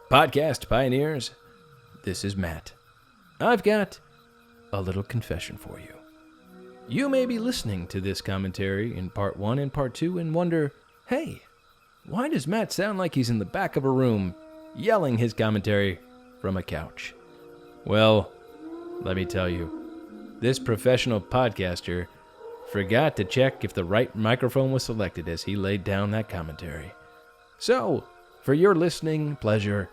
Podcast pioneers, this is Matt. I've got a little confession for you. You may be listening to this commentary in part 1 and part 2 and wonder, hey, why does Matt sound like he's in the back of a room yelling his commentary from a couch? Well, let me tell you, this professional podcaster forgot to check if the right microphone was selected as he laid down that commentary. So, for your listening pleasure,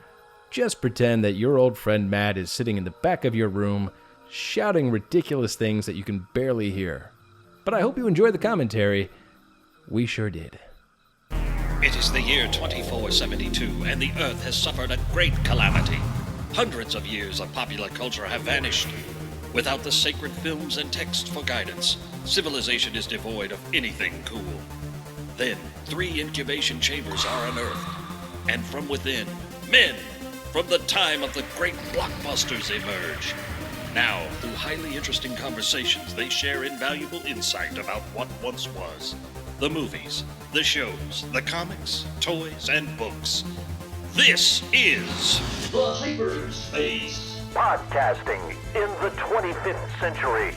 just pretend that your old friend Matt is sitting in the back of your room shouting ridiculous things that you can barely hear. But I hope you enjoy the commentary. We sure did. It is the year 2472, and the Earth has suffered a great calamity. Hundreds of years of popular culture have vanished. Without the sacred films and texts for guidance, civilization is devoid of anything cool. Then, 3 incubation chambers are unearthed, and from within, men from the time of the great blockbusters emerge. Now, through highly interesting conversations, they share invaluable insight about what once was. The movies, the shows, the comics, toys, and books. This is the Hyperspace Podcasting in the 25th century.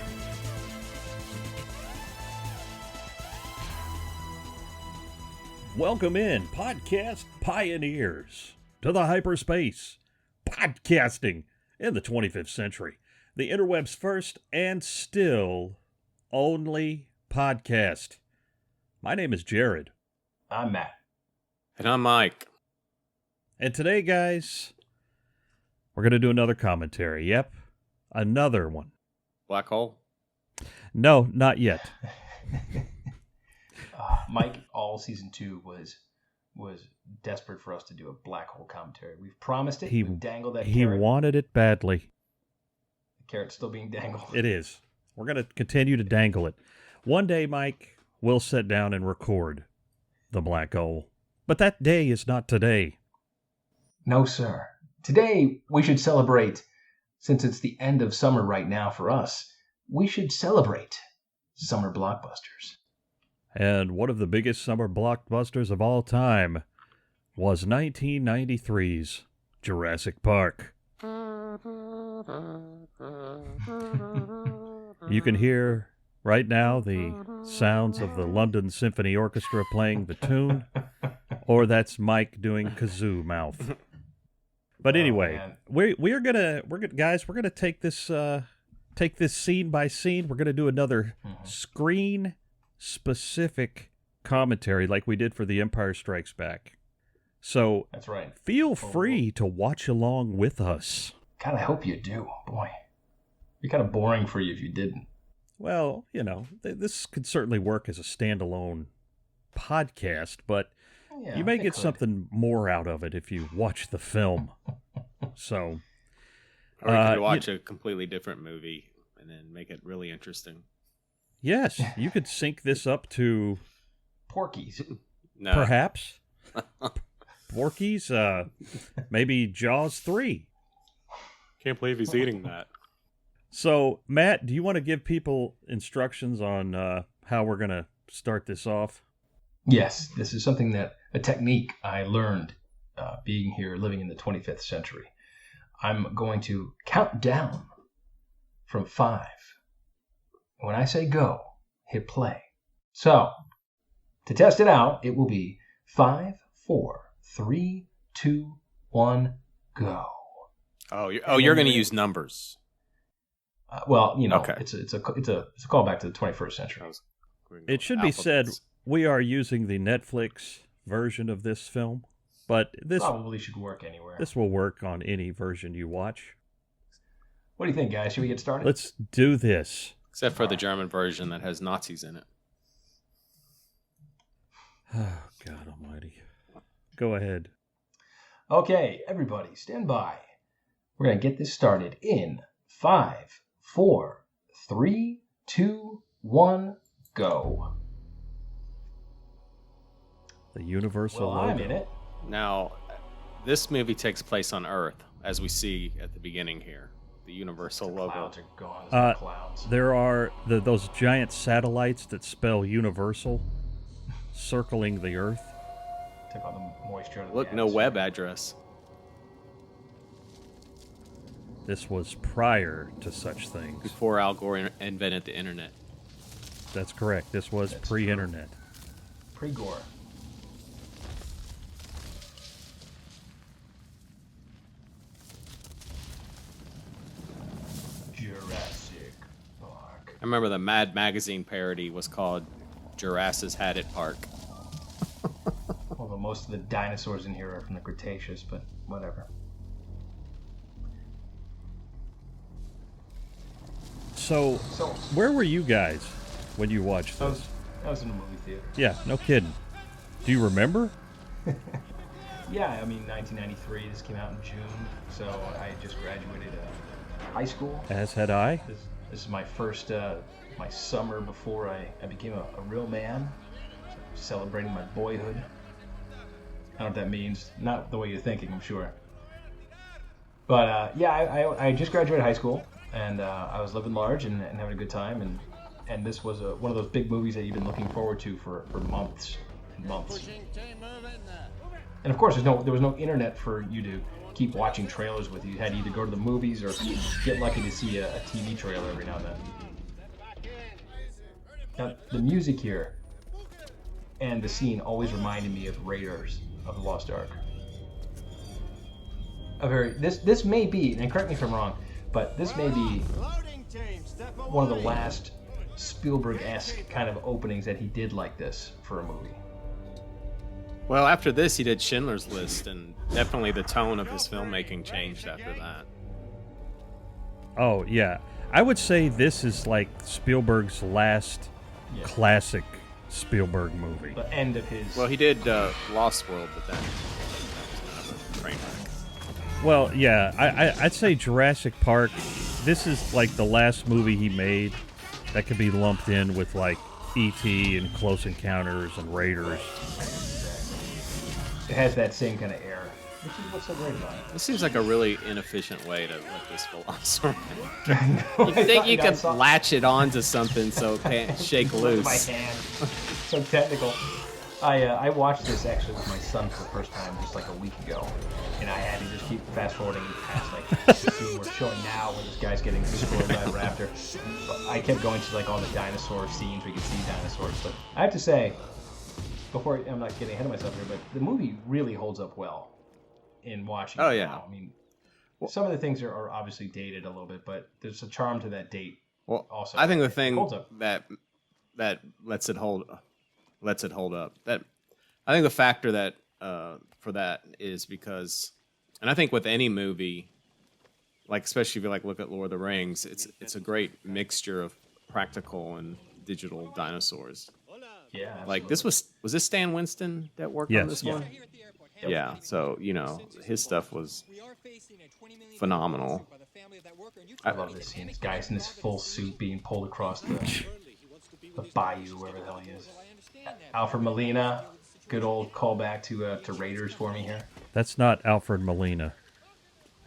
Welcome in, podcast pioneers, to the Hyperspace Podcasting in the 25th century. The interweb's first and still only podcast. My name is Jared. I'm Matt. And I'm Mike. And today, guys, we're going to do another commentary. Yep, another one. Black hole? No, not yet. Mike, all season 2 was desperate for us to do a black hole commentary. We've promised it. We've dangled that carrot. He wanted it badly. The carrot's still being dangled. It is. We're going to continue to dangle it. One day, Mike, we'll sit down and record the black hole. But that day is not today. No, sir. Today, we should celebrate, since it's the end of summer right now for us, we should celebrate summer blockbusters. And one of the biggest summer blockbusters of all time was 1993's Jurassic Park. You can hear right now the sounds of the London Symphony Orchestra playing the tune, or that's Mike doing kazoo mouth. But anyway, we're gonna take this scene by scene. We're gonna do another screen specific commentary like we did for The Empire Strikes Back. So that's right. Feel free to watch along with us. God, I hope you do. Boy, it'd be kind of boring for you if you didn't. Well, you know, this could certainly work as a standalone podcast, but you may get something more out of it if you watch the film. So, or you could watch a completely different movie and then make it really interesting. Yes, you could sync this up to Porky's. No. Perhaps. Porky's, maybe Jaws 3. Can't believe he's eating that. So, Matt, do you want to give people instructions on how we're going to start this off? Yes, this is a technique I learned being here, living in the 25th century. I'm going to count down from 5. When I say go, hit play. So, to test it out, it will be 5, 4, 3, 2, 1, go. You're going to use numbers. Well, you know, okay. it's a callback to the 21st century. It should be said we are using the Netflix version of this film, but this probably should work anywhere. This will work on any version you watch. What do you think, guys? Should we get started? Let's do this. Except for the German version that has Nazis in it. Oh, God almighty. Go ahead. Okay, everybody, stand by. We're going to get this started in 5, 4, 3, 2, 1, go. The Universal logo. I'm in it. Now, this movie takes place on Earth, as we see at the beginning here. The Universal logo. Clouds are gone. Clouds. There are those giant satellites that spell Universal circling the Earth. Took all the moisture out of Look, the no atmosphere. web address. This was prior to such things. Before Al Gore invented the internet. That's correct. This was pre-internet. Pre-Gore. Jurassic Park. I remember the Mad Magazine parody was called Jurassic Had It Park. Although most of the dinosaurs in here are from the Cretaceous, but whatever. So, where were you guys when you watched this? I was in a movie theater. Yeah, no kidding. Do you remember? Yeah, I mean, 1993. This came out in June, so I just graduated high school. As had I. This is my first, my summer before I became a real man. Celebrating my boyhood. I don't know what that means. Not the way you're thinking, I'm sure. But yeah, I just graduated high school, and I was living large and having a good time, and this was one of those big movies that you've been looking forward to for months and months. And of course, there was no internet for you to keep watching trailers with. You had to either go to the movies or get lucky to see a TV trailer every now and then. Now, the music here and the scene always reminded me of Raiders of the Lost Ark. This may be, and correct me if I'm wrong, but this may be one of the last Spielberg-esque kind of openings that he did like this for a movie. Well, after this, he did Schindler's List, and definitely the tone of his filmmaking changed after that. Oh, yeah. I would say this is like Spielberg's last classic Spielberg movie. The end of his... Well, he did Lost World, but that was kind of a train wreck. Well, yeah, I'd say Jurassic Park, this is like the last movie he made that could be lumped in with like E.T. and Close Encounters and Raiders. It has that same kind of air, which is what's so great about it. This seems like a really inefficient way to let this velociraptor. You You think you could latch it onto something so it can't shake loose? My hand. So technical. I watched this actually with my son for the first time just like a week ago, and I had to just keep fast forwarding past like the scene we're showing now where this guy's getting destroyed by a raptor. But I kept going to like all the dinosaur scenes we could see dinosaurs, but I have to say, before I'm not getting ahead of myself here, but the movie really holds up well in watching. Oh, it yeah. now. I mean, some of the things are obviously dated a little bit, but there's a charm to that date. Well, also, I think the it thing holds up. that lets it hold up. That I think the factor that for that is because, and I think with any movie, like especially if you like look at Lord of the Rings, it's a great mixture of practical and digital dinosaurs. Yeah, Like this was this Stan Winston that worked on this one? Yeah, so you know his stuff was phenomenal. I love this scene. This guy's in this full suit being pulled across the bayou, wherever the hell he is. Alfred Molina, good old callback to Raiders for me here. That's not Alfred Molina.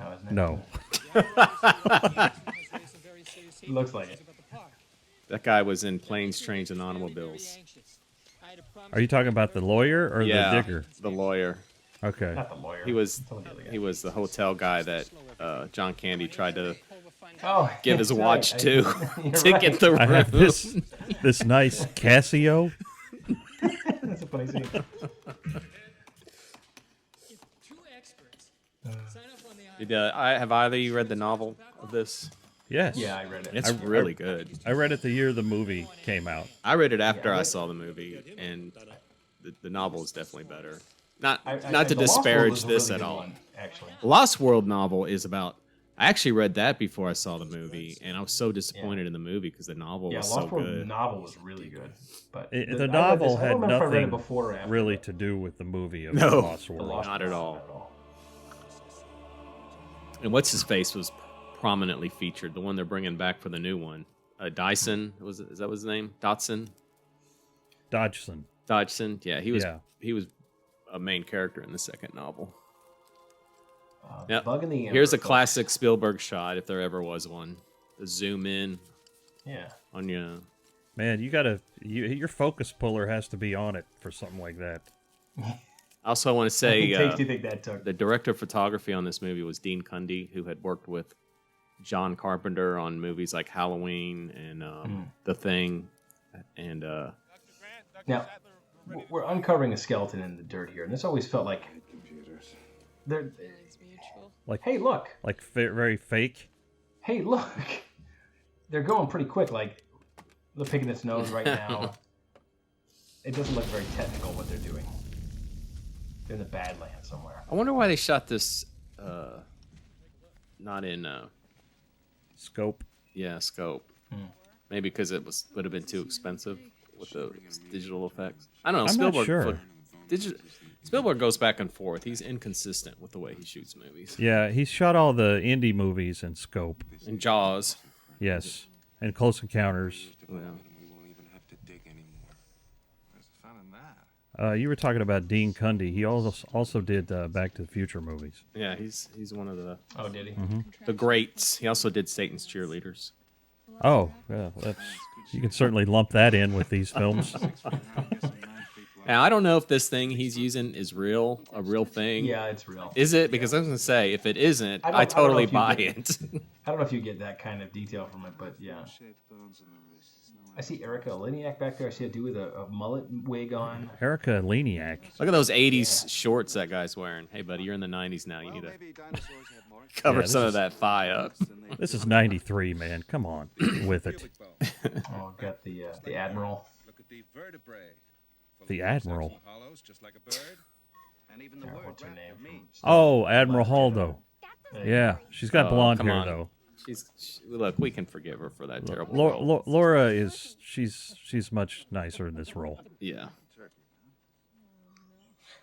Oh, isn't it? No. Looks like it. That guy was in Planes, Trains, and Automobiles. Are you talking about the lawyer or Yeah, the digger? the lawyer. Okay. Not the lawyer. He was Totally the other guy. he was the hotel guy that John Candy tried to Oh, give his that's watch right. to You're to right. get the I have room. this nice Casio. That's a funny scene. Have either of you read the novel of this? Yes. Yeah, I read it. It's really good. I read it the year the movie came out. I read it after I saw the movie, and the novel is definitely better. Not to The Lost World disparage was a this really at good all. one, actually. The Lost World novel is about. I actually read that before I saw the movie, and I was so disappointed in the movie because the novel Yeah, was Lost so World good. novel was really good. But The I read novel this- I had don't remember if I read it nothing before or after, really but to do with the movie of No. The Lost The World. Lost Not at World, all. Not at all. And what's his face was prominently featured. The one they're bringing back for the new one, Dyson is that his name? Dodson. Dodgson. Yeah, he was. Yeah. He was a main character in the second novel. The Bug in the Amber, Here's a folks. classic Spielberg shot, if there ever was one. The zoom in Yeah. on you. Man, your focus puller has to be on it for something like that. I also want to How say many takes do you think that took? the director of photography on this movie was Dean Cundy, who had worked with John Carpenter on movies like Halloween and The Thing, and Now, we're uncovering a skeleton in the dirt here, and this always felt like they're Like, hey, look. Like very fake. Hey, look. They're going pretty quick. Like, they're picking its nose right now. It doesn't look very technical what they're doing. They're in the Badlands somewhere. I wonder why they shot this not in Scope. scope. Maybe because would have been too expensive with the digital effects. I don't know. I'm Spielberg not sure. Spielberg goes back and forth. He's inconsistent with the way he shoots movies. Yeah, he shot all the indie movies in Scope. And Jaws. Yes, and Close Encounters. You were talking about Dean Cundey. He also did Back to the Future movies. Yeah, he's one of the did he? the greats. He also did Satan's Cheerleaders. Oh, yeah, you can certainly lump that in with these films. Now, I don't know if this thing he's using is a real thing. Yeah, it's real. Is it? Because I was going to say, if it isn't, I totally don't know buy if it. I don't know if you get that kind of detail from it, but yeah. I see Erica Liniak back there. I see a dude with a mullet wig on. Erica Leniak. Look at those 80s shorts that guy's wearing. Hey, buddy, you're in the 90s now. You need to cover some of that thigh up. This is 93, man. Come on with it. Oh, got the Admiral. The Admiral. Yeah, what's her name? Oh, Admiral Haldo. Yeah, she's got blonde come hair, on. though. Look, we can forgive her for that terrible role. Laura she's much nicer in this role. Yeah.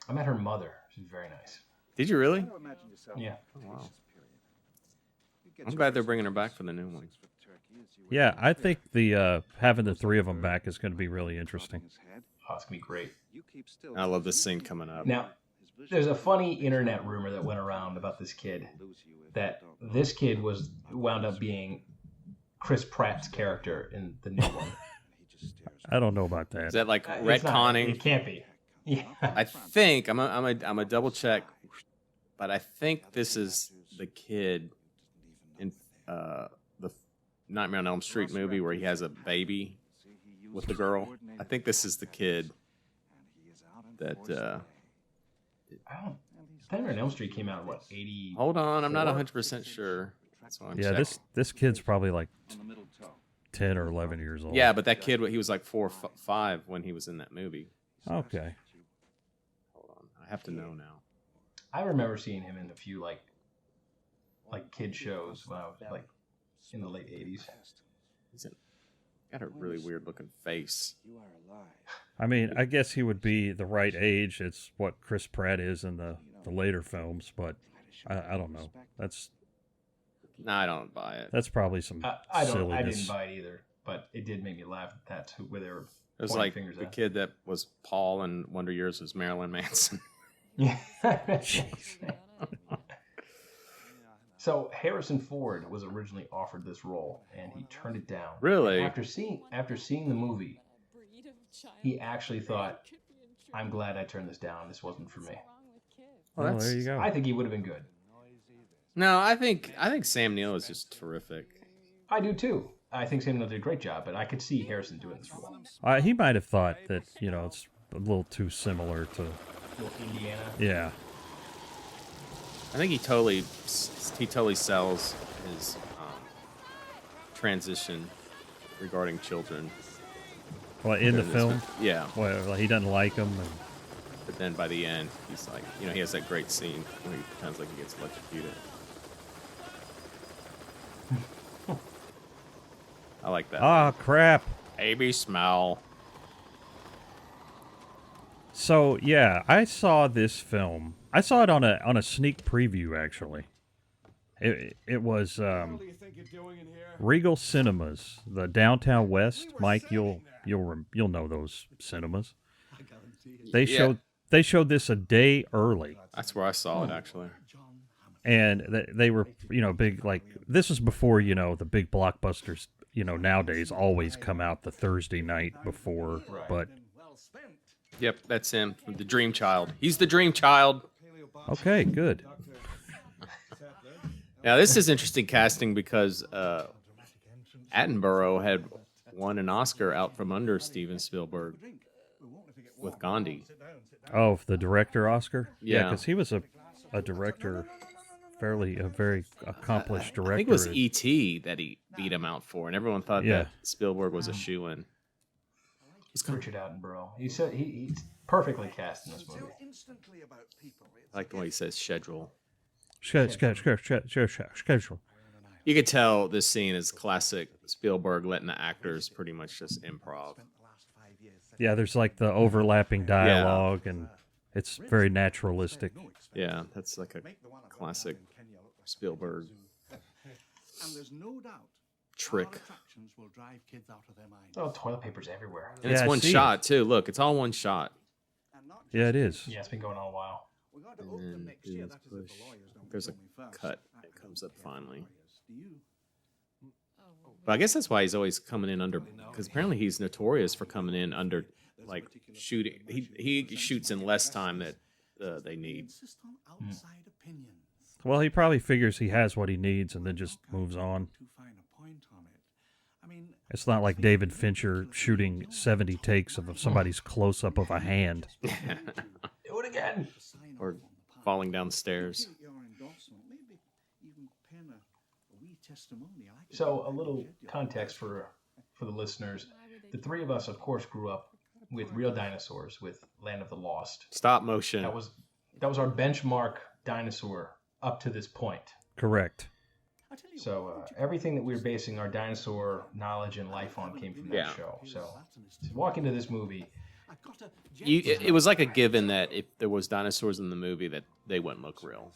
I met her mother. She's very nice. Did you really? Yeah. Oh, wow. I'm glad they're bringing her back for the new one. Yeah, I think the having the three of them back is going to be really interesting. Oh, it's going to be great. I love this scene coming up. Now, there's a funny internet rumor that went around about this kid, that this kid wound up being Chris Pratt's character in the new one. I don't know about that. Is that like retconning? It can't be. Yeah. I think I'm a double check, but I think this is the kid in the Nightmare on Elm Street movie where he has a baby with the girl. I think this is the kid that. Nightmare on Elm Street came out in what, 80? Hold on, I'm not 100% sure. That's why I'm checking. this kid's probably like 10 or 11 years old. Yeah, but that kid, he was like 4 or 5 when he was in that movie. Okay. Hold on, I have to know now. I remember seeing him in a few like kid shows when I was like in the late 80s. He's got a really weird looking face. I mean, I guess he would be the right age. It's what Chris Pratt is in the later films, but I don't know. No, I don't buy it. That's probably some silliness. I didn't buy it either, but it did make me laugh. That's where they were. It was like the kid that was Paul in Wonder Years was Marilyn Manson. Yeah. So Harrison Ford was originally offered this role, and he turned it down. Really? After seeing the movie, he actually thought, "I'm glad I turned this down. This wasn't for me." Well, there you go. I think he would have been good. No, I think Sam Neill is just terrific. I do too. I think Sam Neill did a great job, but I could see Harrison doing this role. He might have thought that it's a little too similar to Indiana. Yeah. I think he totally sells his transition regarding children. Well, in the film, yeah. Well, he doesn't like them, but then by the end, he's like, he has that great scene where he pretends like he gets electrocuted. I like that. Ah, crap. Baby smell. So yeah, I saw this film. I saw it on a sneak preview actually. It was Regal Cinemas, the Downtown West. Mike, you'll know those cinemas. They showed this a day early. That's where I saw it actually. And they were big, like this was before the big blockbusters nowadays always come out the Thursday night before, but. Yep, that's him, the Dream Child. He's the Dream Child. Okay, good. Now, this is interesting casting because Attenborough had won an Oscar out from under Steven Spielberg with Gandhi. Oh, the director Oscar? Yeah. Because he was a director, a very accomplished director. I think it was E.T. that he beat him out for, and everyone thought Yeah. that Spielberg was a shoo-in. Richard Attenborough. He's perfectly cast in this movie. I like the way he says schedule. Schedule. You could tell this scene is classic Spielberg letting the actors pretty much just improv. Yeah, there's like the overlapping dialogue, and it's very naturalistic. Yeah, that's like a classic Spielberg trick. Oh, toilet paper's everywhere. And it's Yeah, I one see shot, too. Look, it's all one shot. Yeah, it is. Yeah, it's been going on a while. And then do this push. There's a cut that comes up finally. But I guess that's why he's always coming in under, because apparently he's notorious for coming in under, like, shooting. He shoots in less time that they need. Well, he probably figures he has what he needs and then just moves on. It's not like David Fincher shooting 70 takes of somebody's close-up of a hand. Do it again. Or falling down the stairs. So, a little context for the listeners. The three of us, of course, grew up with real dinosaurs, with Land of the Lost. Stop motion. That was our benchmark dinosaur up to this point. Correct. So everything that we were basing our dinosaur knowledge and life on came from that show. So to walk into this movie, It was like a given that if there was dinosaurs in the movie, that they wouldn't look real.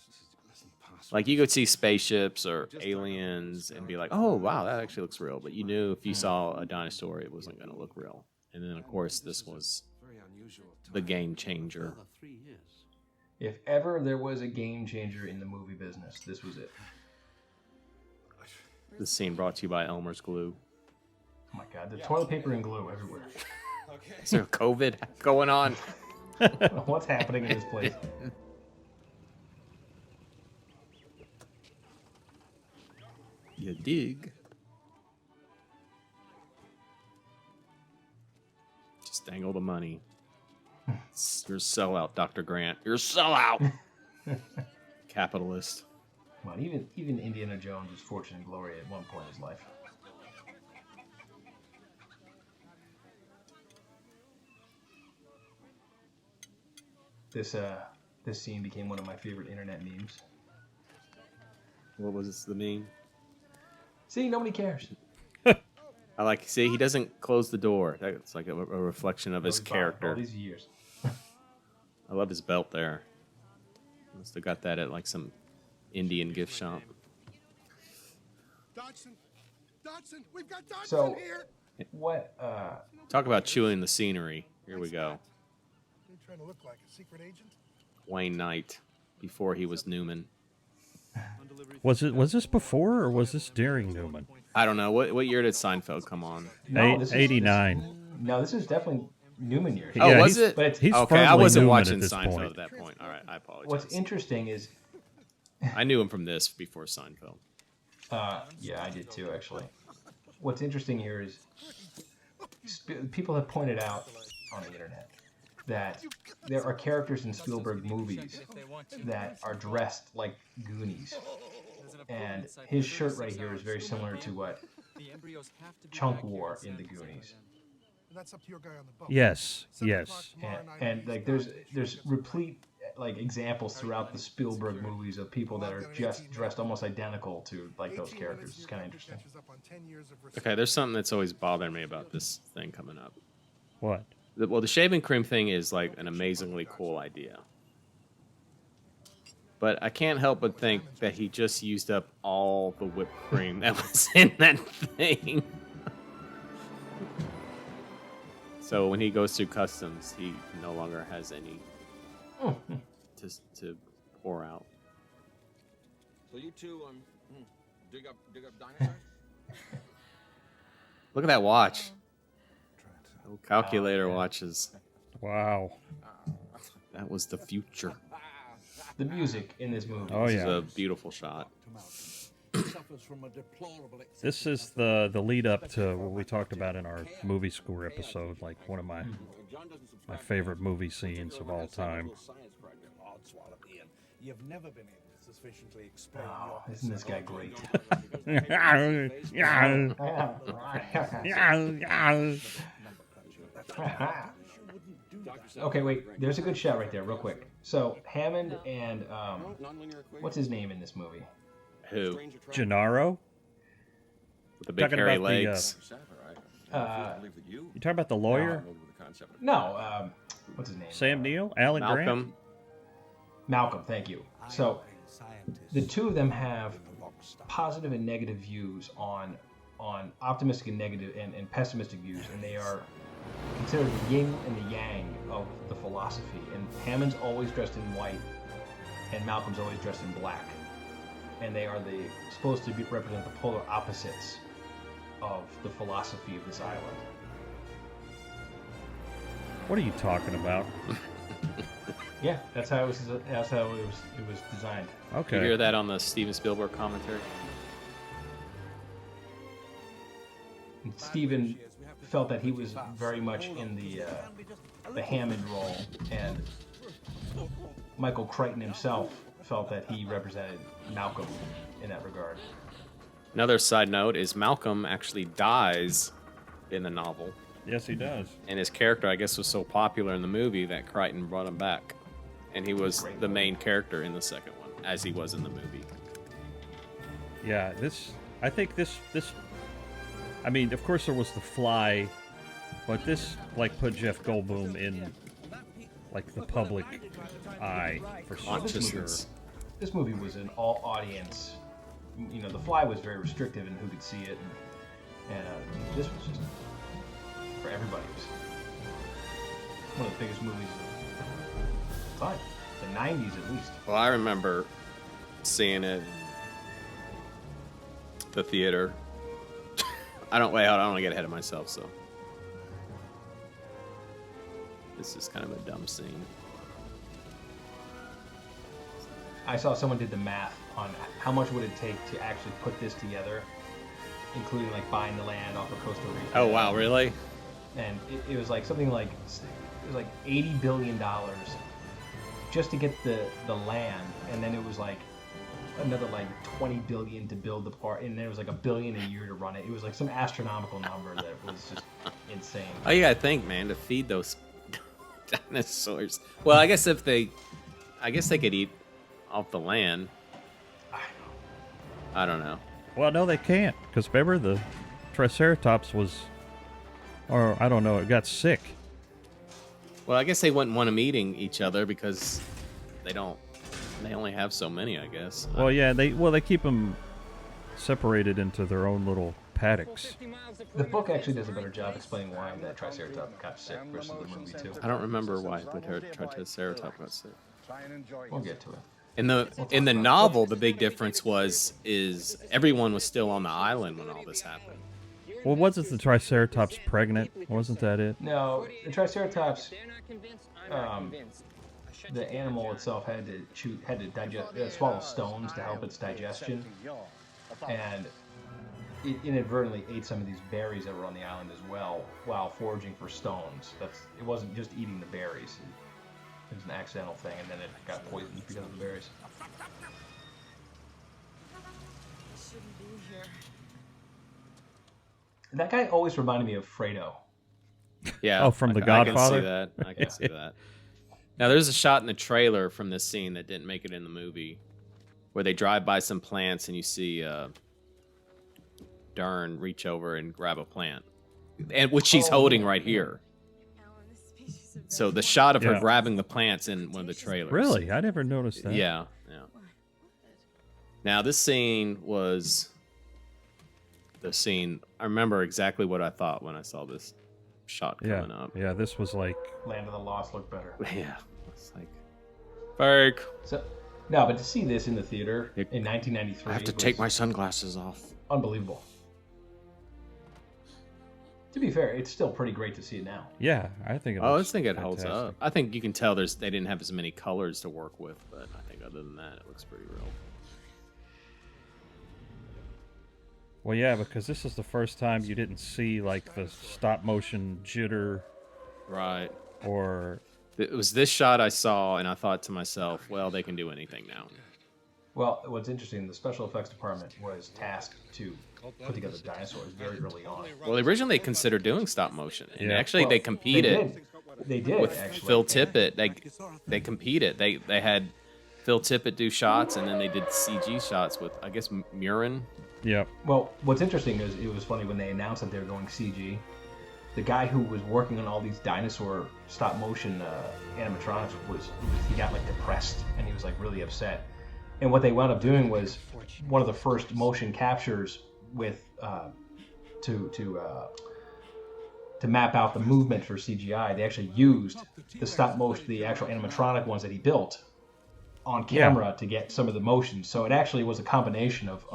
Like, you could see spaceships or aliens and be like, oh, wow, that actually looks real. But you knew if you saw a dinosaur, it wasn't going to look real. And then, of course, this was the game changer. if ever there was a game changer in the movie business, this was it. This scene brought to you by Elmer's Glue. Oh my God, the toilet paper and glue everywhere. Is there COVID going on? What's happening in this place? You dig? Just dangle the money. You're a sellout, Dr. Grant. You're a sellout! Capitalist. Well, even Indiana Jones was fortune and glory at one point in his life. This scene became one of my favorite internet memes. What was the meme? See, nobody cares. I like, see, he doesn't close the door. That's like a reflection of his character. All these years. I love his belt there. Must have got that at like some Indian gift shop. Dodson, we've got Dodson So, here. what? Talk about chewing the scenery. Here we go. You trying to look like a secret agent? Wayne Knight, before he was Newman. Was this before or was this during Newman? I don't know. What year did Seinfeld come on? No, this is 89. No, this is definitely Newman years. Oh, was he's- it? But He's Okay, I firmly wasn't Newman watching at this Seinfeld point. at that point. All right, I apologize. What's interesting is, I knew him from this before Seinfeld. yeah, I did too, actually. What's interesting here is people have pointed out on the internet that there are characters in Spielberg movies that are dressed like Goonies. And his shirt right here is very similar to what Chunk wore in the Goonies. That's up to your guy on the boat. Yes. And like there's replete like examples throughout the Spielberg movies of people that are just dressed almost identical to like those characters. It's kind of interesting. Okay, there's something that's always bothering me about this thing coming up. What? Well, the shaving cream thing is like an amazingly cool idea. But I can't help but think that he just used up all the whipped cream that was in that thing. So when he goes through customs, he no longer has any to pour out. So you two dig up dinosaurs? Look at that watch. Calculator watches. Wow. That was the future. The music in this movie. Oh, This yeah. is a beautiful shot. This is the lead up to what we talked about in our movie school episode, like one of my favorite movie scenes of all time. You've never been able to sufficiently explain Oh, isn't this guy great? Okay, wait. There's a good shot right there, real quick. So Hammond and what's his name in this movie? Who? Gennaro? With the big Talking hairy about the, legs. You talking about the lawyer? No, what's his name? Sam Neill? Alan Grant? Malcolm. Malcolm, thank you. So the two of them have positive and negative views on optimistic and negative and pessimistic views, and they are considered the yin and the yang of the philosophy. And Hammond's always dressed in white, and Malcolm's always dressed in black. And they are supposed to represent the polar opposites of the philosophy of this island. What are you talking about? Yeah, that's how it was designed. Okay. You hear that on the Steven Spielberg commentary? And Steven felt that he was very much in the Hammond role, and Michael Crichton himself felt that he represented Malcolm in that regard. Another side note is Malcolm actually dies in the novel. Yes, he does. And his character, I guess, was so popular in the movie that Crichton brought him back. And he was the main character in the second one, as he was in the movie. Yeah, I think this, I mean, of course there was The Fly, but this, like, put Jeff Goldblum in, like, the public eye for sure. This movie was an all-audience. You know, The Fly was very restrictive in who could see it, and this was just for everybody. It was one of the biggest movies of the time, the 90s at least. Well, I remember seeing it in the theater. I don't want to get ahead of myself, so this is kind of a dumb scene. I saw someone did the math on how much would it take to actually put this together, including like buying the land off of Costa Rica. Oh wow, really? And it was like something like $80 billion just to get the land, and then it was like another like $20 billion to build the park, and then it was like $1 billion a year to run it. It was like some astronomical number that was just insane. Oh, you gotta think, man, to feed those dinosaurs. Well, I guess they could eat off the land. I don't know. Well, no, they can't, because remember the Triceratops was, or I don't know, it got sick. Well, I guess they wouldn't want them eating each other because they only have so many, I guess. Well, yeah, they keep them separated into their own little paddocks. The book actually does a better job explaining why that Triceratops got sick versus the movie too. I don't remember why the Triceratops got sick. We'll get to it. In the novel, the big difference is everyone was still on the island when all this happened. Well, wasn't the Triceratops pregnant? Wasn't that it? No, the Triceratops, the animal itself had to swallow stones to help its digestion, and it inadvertently ate some of these berries that were on the island as well while foraging for stones. It wasn't just eating the berries. It was an accidental thing, and then it got poisoned because of the berries. That guy always reminded me of Fredo. Yeah. Oh, from The Godfather? I can see that. Now, there's a shot in the trailer from this scene that didn't make it in the movie where they drive by some plants and you see Dern reach over and grab a plant, and which she's holding right here. So the shot of her grabbing the plants in one of the trailers. Really? I never noticed that. Yeah. Now, this scene was the scene. I remember exactly what I thought when I saw this shot coming up. Yeah, this was like... Land of the Lost looked better. Yeah. It's like... Fake. So, no, but to see this in the theater in 1993... I have to take my sunglasses off. Unbelievable. To be fair, it's still pretty great to see it now. Yeah, I think it holds up. I think you can tell they didn't have as many colors to work with, but I think other than that, it looks pretty real. Well, yeah, because this is the first time you didn't see like the stop motion jitter, Right. or It was this shot I saw, and I thought to myself, well, they can do anything now. Well, what's interesting, the special effects department was tasked to put together dinosaurs very early on. Well, originally they considered doing stop motion, and Yeah. actually they competed They did with actually. Phil Tippett. They competed. They had Phil Tippett do shots, and then they did CG shots with, I guess, Murin. yep, Well, what's interesting is it was funny when they announced that they were going CG. The guy who was working on all these dinosaur stop motion animatronics he got like depressed and he was like really upset. And what they wound up doing was one of the first motion captures with to map out the movement for CGI. They actually used the stop motion, the actual animatronic ones that he built on camera to get some of the motion. So it actually was a combination of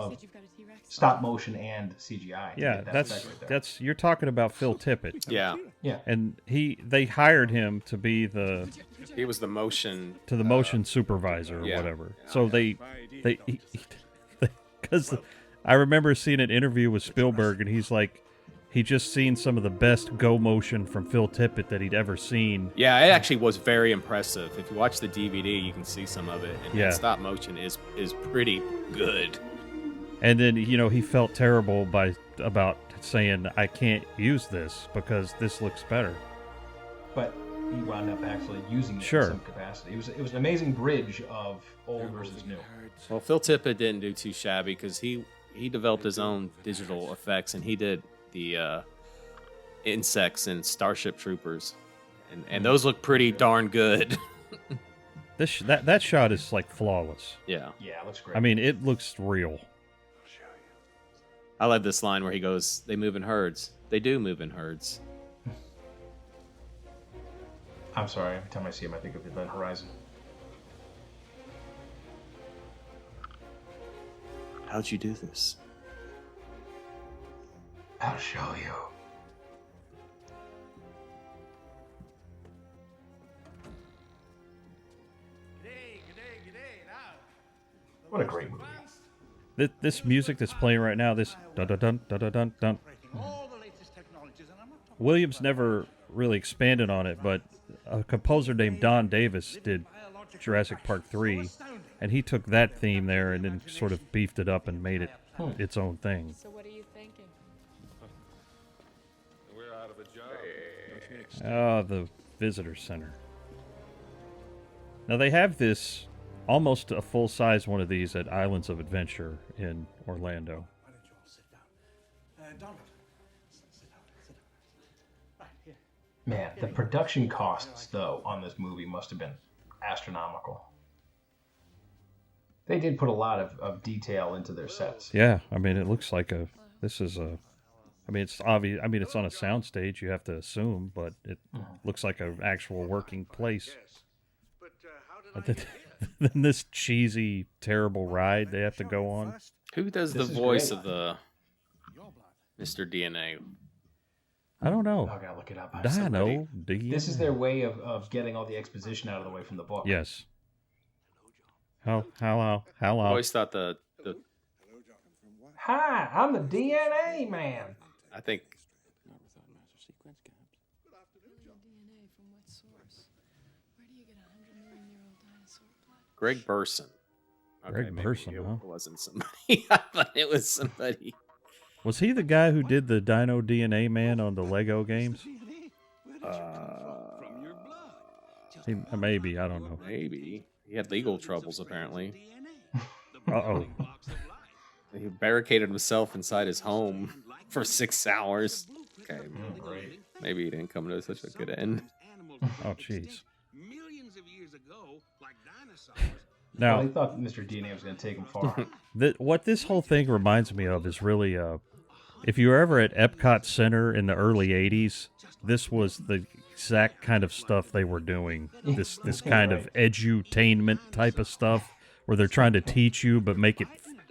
stop motion and CGI. to yeah. get that That's effect right there. that's you're talking about Phil Tippett, Yeah, Yeah. and they hired him to be the he was the motion. motion supervisor or yeah. whatever. So because I remember seeing an interview with Spielberg, and he's like, he just seen some of the best go motion from Phil Tippett that he'd ever seen. Yeah, it actually was very impressive. If you watch the DVD, you can see some of it. And Yeah. that stop motion is pretty good. And then he felt terrible about saying, I can't use this because this looks better. But he wound up actually using it Sure. in some capacity. It was an amazing bridge of old versus new. Well, Phil Tippett didn't do too shabby because he developed his own digital effects, and he did the insects in Starship Troopers, and those look pretty darn good. That shot is like flawless. Yeah, Yeah, it looks great. I mean, it looks real. I love this line where he goes, "They move in herds. They do move in herds." I'm sorry. Every time I see him, I think of Event Horizon. How'd you do this? I'll show you. What a great movie. This music that's playing right now, this dun dun dun dun dun dun dun. Williams never really expanded on it, but a composer named Don Davis did Jurassic Park 3, and he took that theme there and then sort of beefed it up and made it its own thing. So what are you thinking? We're out of a job. Ah, the visitor center. Now they have this almost a full-size one of these at Islands of Adventure in Orlando. Why don't you all sit down? Donald, sit down. Right here. Man, the production costs, though, on this movie must have been astronomical. They did put a lot of detail into their sets. Yeah, I mean, it looks like I mean, it's obvious. I mean, it's on a soundstage. You have to assume, but it looks like an actual working place. But then this cheesy, terrible ride they have to go on. Who does This the is voice great. of the Mr. DNA? I don't know. I gotta look it up. Dino. This is their way of getting all the exposition out of the way from the book. Yes. Hello. I always thought the Hi, I'm the DNA man. I think Not without master sequence gaps. DNA from what source? Where do you get 100-million-year-old dinosaur blood? Greg Burson. Greg maybe Burson, it huh? wasn't somebody. I thought it was somebody. Was he the guy who did the Dino DNA Man on the Lego games? Maybe, I don't know. Maybe he had legal troubles apparently. Uh-oh. He barricaded himself inside his home for 6 hours. Okay, Great. maybe he didn't come to such a good end. Oh, jeez. Millions of years ago, like dinosaurs. Well, Now, they thought Mr. DNA was going to take him far. what this whole thing reminds me of is really, if you were ever at Epcot Center in the early 80s, this was the exact kind of stuff they were doing. This kind of edutainment type of stuff where they're trying to teach you but make it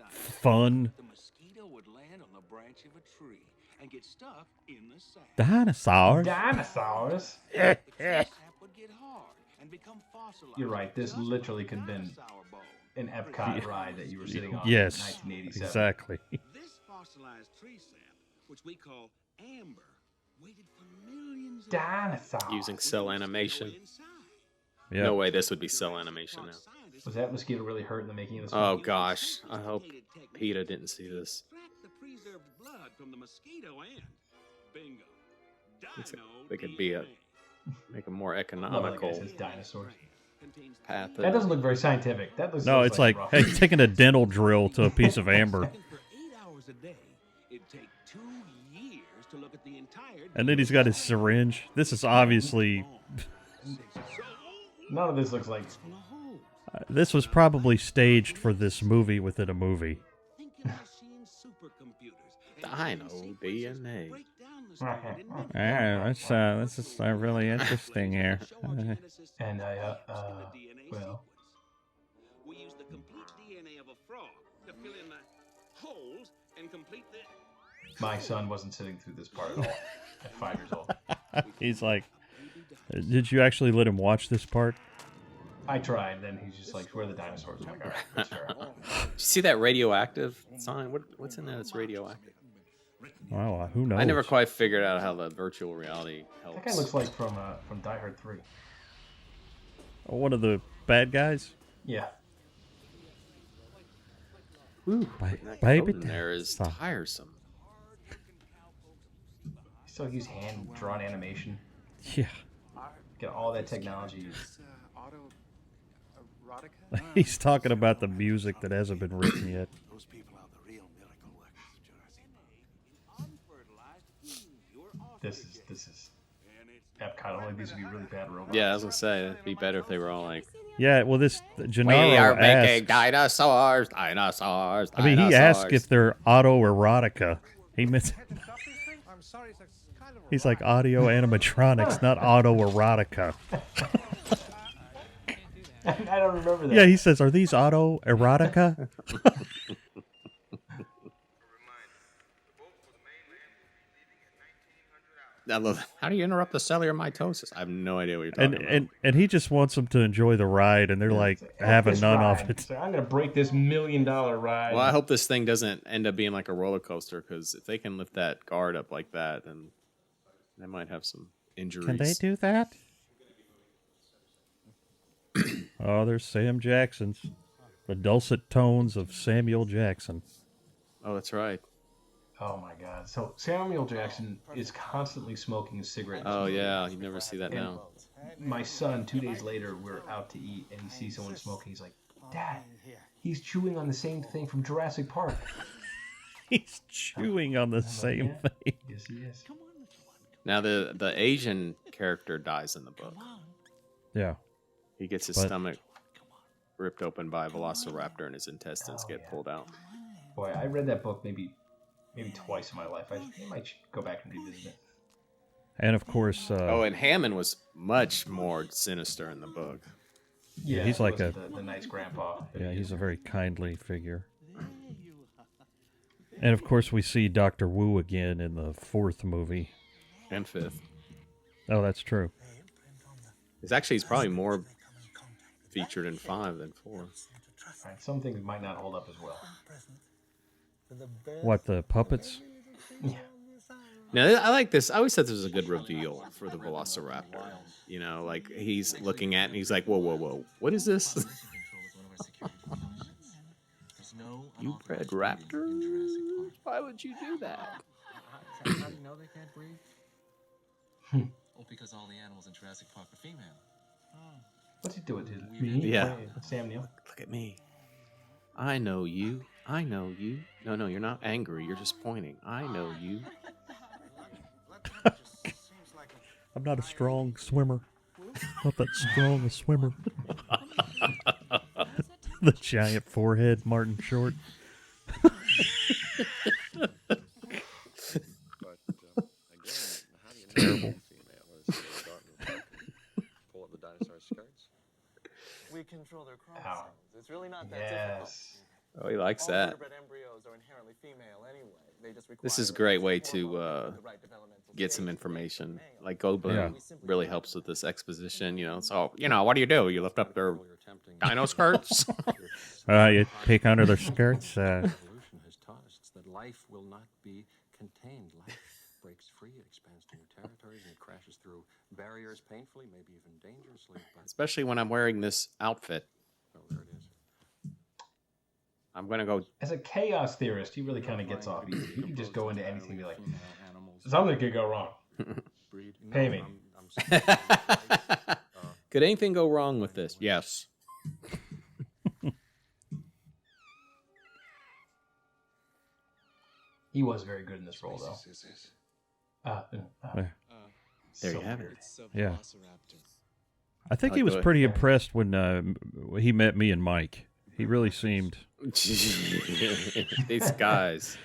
fun. The mosquito would land on the branch of a tree and get stuck in the sap. Dinosaurs. Dinosaurs. The sap would get hard and become fossilized. You're right. This just literally like could have been dinosaur bone. an Epcot ride that you were sitting on Yes, in 1987. exactly. This fossilized tree sap, which we call amber, waited for millions of Dinosaur. Using cell animation. Yeah. No way this would be cell animation now. Was that mosquito really hurt in the making of this Oh film? gosh, I hope PETA didn't see this. Extract the preserved blood from the mosquito and bingo. They could be make a more Love economical that guy says dinosaurs. path. That doesn't look very scientific. That looks No, looks it's like, rough. hey, taking a dental drill to a piece of amber. For 8 hours a day, it'd take 2 years to look at the entire. And then he's got his syringe. This is obviously... None of this looks like. This was probably staged for this movie within a movie. Dino DNA. Yeah, this is really interesting here. And well, We use the complete DNA of a frog to fill in the holes and complete the. my son wasn't sitting through this part at all at 5 years old. He's like, did you actually let him watch this part? I tried, then he's just like, where are the dinosaurs? I'm like, all right, that's fair. Did you see that radioactive sign? What's in there that's radioactive? Well, who knows? I never quite figured out how the virtual reality helps. That guy looks like from Die Hard 3. One of the bad guys? Yeah. Woo, Baby, baby, there is tiresome. Still use hand-drawn animation. Yeah. Get all that technology. He's talking about the music that hasn't been written yet. Those people are the real miracle workers, Jurassic. This is Epcot. Only these would be really bad robots. Yeah, I was gonna say it'd be better if they were all like. Yeah, well, this Gennaro We are making asks, dinosaurs. I mean, he asked if they're autoerotica. He meant. He's like audio animatronics, not autoerotica. I don't remember that. Yeah, he says, "Are these autoerotica?" I love. How do you interrupt the cellular mitosis? I have no idea what you're talking about. And he just wants them to enjoy the ride, and they're like having This none ride. of it. So I'm gonna break this $1 million ride. Well, I hope this thing doesn't end up being like a roller coaster, because if they can lift that guard up like that, then they might have some injuries. Can they do that? Oh, there's Sam Jackson's. The dulcet tones of Samuel Jackson. Oh, that's right. Oh my God! So Samuel Jackson is constantly smoking a cigarette. Oh yeah, you never see that now. My son, 2 days later, we're out to eat, and he sees someone smoking. He's like, "Dad, he's chewing on the same thing from Jurassic Park." He's chewing on the same thing. Yes, he is. Now the Asian character dies in the book. Yeah. He gets his stomach ripped open by a velociraptor, and his intestines get pulled out. Boy, I read that book maybe twice in my life. I might go back and revisit it. And of course, and Hammond was much more sinister in the book. Yeah, he's like the nice grandpa. Yeah, he's a very kindly figure. And of course, we see Dr. Wu again in the 4th movie. And 5th. Oh, that's true. He's probably more featured in 5 than 4. Right, some things might not hold up as well. What, the puppets? Yeah. Now, I like this. I always thought this was a good reveal for the velociraptor. You know, like he's looking at it and he's like, whoa, whoa, whoa. What is this? You bred raptors? Why would you do that? How do you know they can't breathe? Well, because all the animals in Jurassic Park are female. What's he doing? Yeah. Sam Neill. Look at me. I know you. I know you. No, you're not angry. You're just pointing. I know you. I'm not a strong swimmer. Not that strong a swimmer. The giant forehead, Martin Short. Terrible. Pull up the dinosaur skirts. We control their chromosomes. It's really not that difficult. Oh, he likes that. Embryos are inherently female anyway. They just This is a great way to get some information. Like Goldblum really helps with this exposition. You know, so what do? You lift up their dino skirts. You peek under their skirts. Evolution has taught us that life will not maybe even dangerously, but Especially when I'm wearing this outfit. oh, there it is. I'm gonna go. As a chaos theorist, he really kind of gets off easy. He can just go into anything and be like, Animals. something could go wrong. Breed. Pay me. Could anything go wrong with this? Yes. He was very good in this role, though. There you have it. Yeah. I think he was pretty impressed when he met me and Mike. He really seemed. These guys.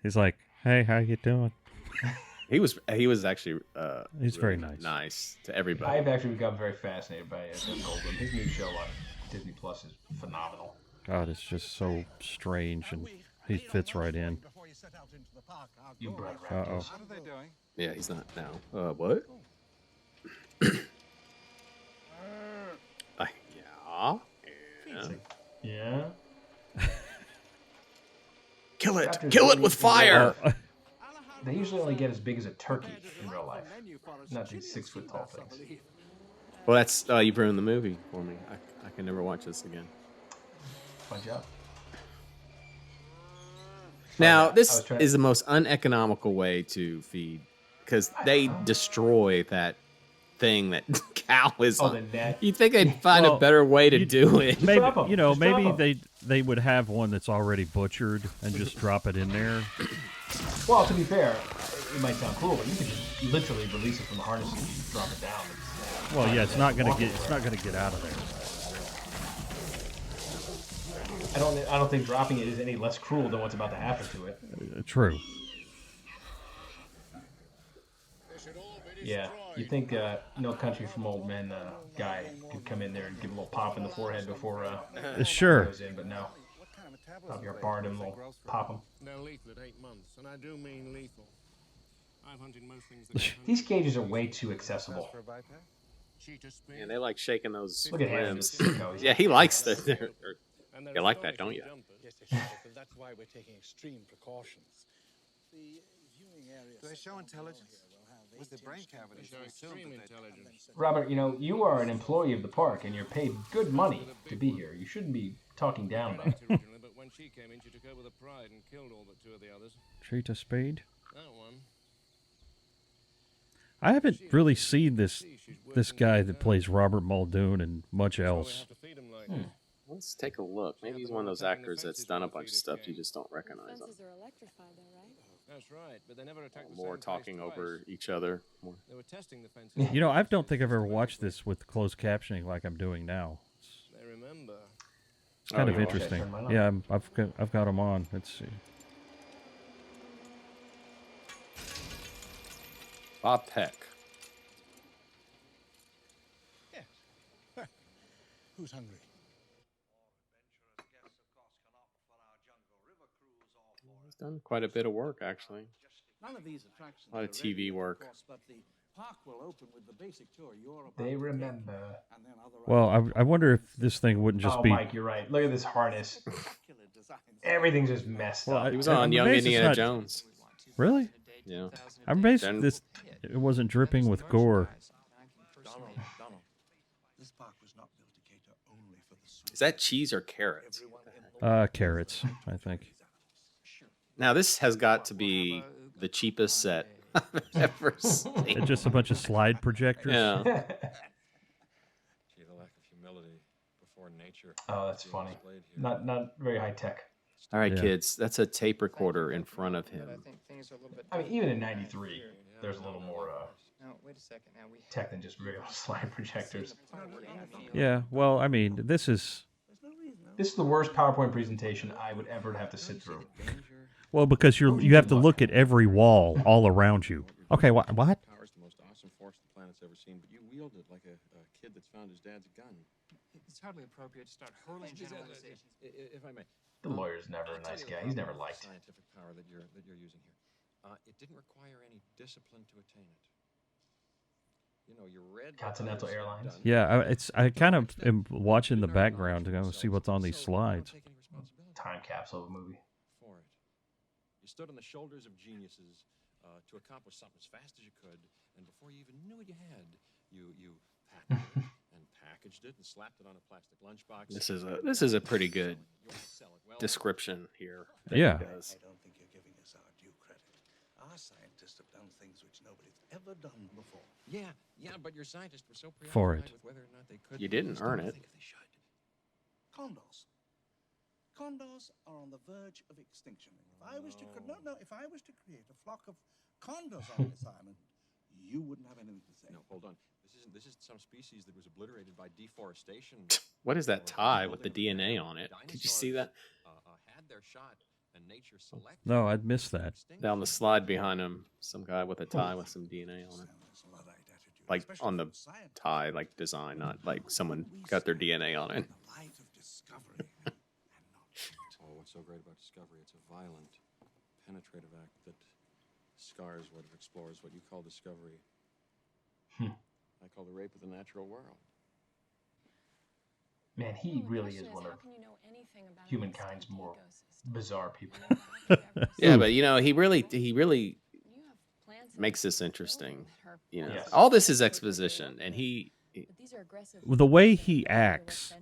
He's like, "Hey, how you doing?" He was actually. He's very nice. Nice to everybody. I've actually become very fascinated by Goldblum. His new show on Disney Plus is phenomenal. God, it's just so strange, and he fits right in. You bred Uh-oh. raptors. Yeah, he's not now. What? Yeah. Yeah. Kill it! Raptors Kill it really with need to grow fire! up. They usually only get as big as a turkey in real life, not these 6 foot tall things. Well, that's you ruined the movie for me. I can never watch this again. Fun job. Now, this is the most uneconomical way to feed because they destroy that thing that cow is on. The net. You'd think they'd find a better way to do it. Maybe maybe they would have one that's already butchered and just drop it in there. Well, to be fair, it might sound cruel, but you can just literally release it from the harness and drop it down. Well, yeah, it's not gonna get out of there. I don't think dropping it is any less cruel than what's about to happen to it. True. Yeah, you think No Country from Old Men guy could come in there and give a little pop in the forehead before Sure. he goes in, but no. Pop your bard and little pop him. They're lethal at 8 months, and I do mean lethal. I've hunted most things that These cages are way too accessible. And they like shaking those Look at him. limbs. Yeah, he likes that. You like that, don't you? Yes, they should, because that's why we're taking extreme precautions. The viewing area. Do they show intelligence? With the brain cavity, extreme intelligence. Robert, you are an employee of the park, and you're paid good money to be here. You shouldn't be talking down about it. But when she came in, she took over the pride and killed all but 2 of the others. Treat a spade. That one. I haven't really seen this guy that plays Robert Muldoon and much else. Let's take a look. Maybe he's one of those actors that's done a bunch of stuff you just don't recognize him. That's right, but they never attacked More talking over each other. More. They were testing the fences. You know, I don't think I've ever watched this with closed captioning like I'm doing now. They remember. It's kind of interesting. Yeah, I've got them on. Let's see. Bob Peck. Yes. Who's hungry? He's done quite a bit of work, actually. None of these attractions A lot of are TV ready, work. Of course, but the park will open with the basic tour. They remember. And then other Well, I wonder if this thing wouldn't just be. Mike, you're right. Look at this harness. Everything's just messed up. He was on Young Indiana Jones. Really? Yeah. I'm amazed it wasn't dripping with gore. This park was not built to cater only for the Is that cheese or carrots? Carrots, I think. Now, this has got to be the cheapest set I've ever seen. It's just a bunch of slide projectors. Yeah. Gee, the lack of humility before nature. Oh, that's funny. Not very high tech. All right, kids. That's a tape recorder in front of him. I mean, even in '93, there's a little more wait a second. Now we tech than just regular slide projectors. Yeah, well, I mean, this is the worst PowerPoint presentation I would ever have to sit through. Well, because you have to look at every wall all around you. Okay, what? Power is the most awesome force the planet's ever seen, but you wield it like a kid that's found his dad's gun. It's hardly appropriate to start hurling generalizations. If I may. The lawyer's never a nice guy. He's never liked. Scientific power that you're using here. It didn't require any discipline to attain it. You know, you read Continental Airlines. Yeah, I kind of am watching the background to go see what's on these slides. Time capsule of a movie. For it. You stood on the shoulders of geniuses to accomplish something as fast as you could, and before you even knew what you had, You patented it and packaged it and slapped it on a plastic lunchbox. This is a pretty good description here. Yeah. I don't think you're giving us our due credit. Our scientists have done things which nobody's ever done before. Yeah, but your scientists were so For preoccupied it. with whether or not they could. You didn't earn it. Condors. Condors are on the verge of extinction. If I was to create a flock of condors on this island, you wouldn't have anything to say. No, hold on. This is some species that was obliterated by deforestation. What is that tie with the DNA on it? Did you see that? Had their shot, and nature selected. No, I'd missed that. Down the slide behind him, some guy with a tie with some DNA on it. Like on the tie, like design, not like someone got their DNA on it. Oh, what's so great about discovery? It's a violent, penetrative act that scars what it explores, what you call discovery. I call the rape of the natural world. Man, he really is one of humankind's more bizarre people. Yeah, but he really makes this interesting. All this is exposition, and The way he acts,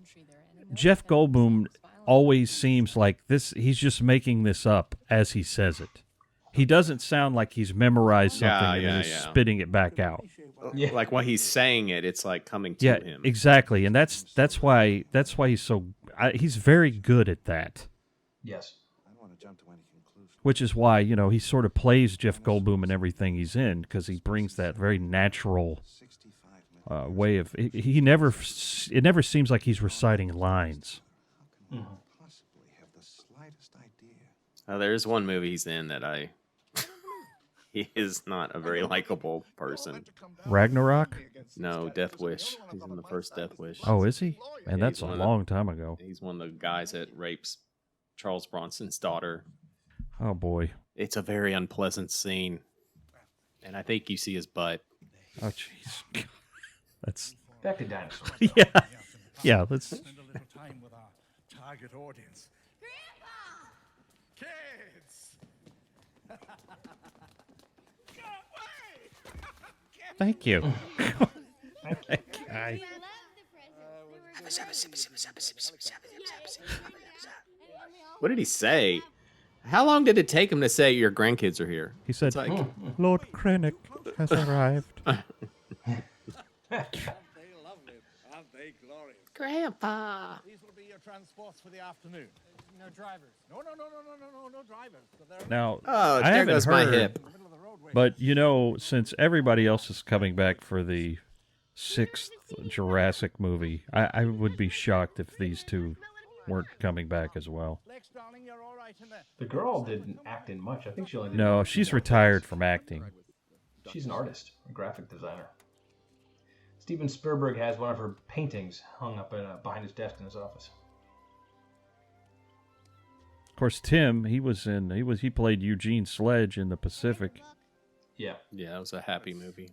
Jeff Goldblum always seems like this. He's just making this up as he says it. He doesn't sound like he's memorized something and is spitting it back out. Yeah. Like when he's saying it, it's like coming to him. Exactly, and that's why he's so he's very good at that. Yes. I don't want to jump to any conclusion. Which is why he sort of plays Jeff Goldblum in everything he's in, because he brings that very natural way of he never it never seems like he's reciting lines. Possibly have the slightest idea. There is one movie he's in that he is not a very likable person. Ragnarok? No, Death Wish. He's in the first Death Wish. Oh, is he? Man, that's a long time ago. He's one of the guys that rapes Charles Bronson's daughter. Oh, boy. It's a very unpleasant scene. And I think you see his butt. Oh, jeez. That's... Back to dinosaurs. Yeah. Yeah, let's... Spend a little time with our target audience. Grandpa! Kids! Thank you. What did he say? How long did it take him to say your grandkids are here? He said, like, Lord Krennic has arrived. Aren't they lovely? Aren't they glorious? Grandpa. These will be your transports for the afternoon. No drivers. No drivers. Now, oh, I there haven't goes heard, my hip. But, since everybody else is coming back for the 6th Jurassic movie, I would be shocked if these two weren't coming back as well. The girl didn't act in much. I think she only did. No, she's retired from acting. She's an artist, a graphic designer. Steven Spielberg has one of her paintings hung up behind his desk in his office. Of course, Tim, he played Eugene Sledge in The Pacific. Yeah. Yeah, it was a happy movie.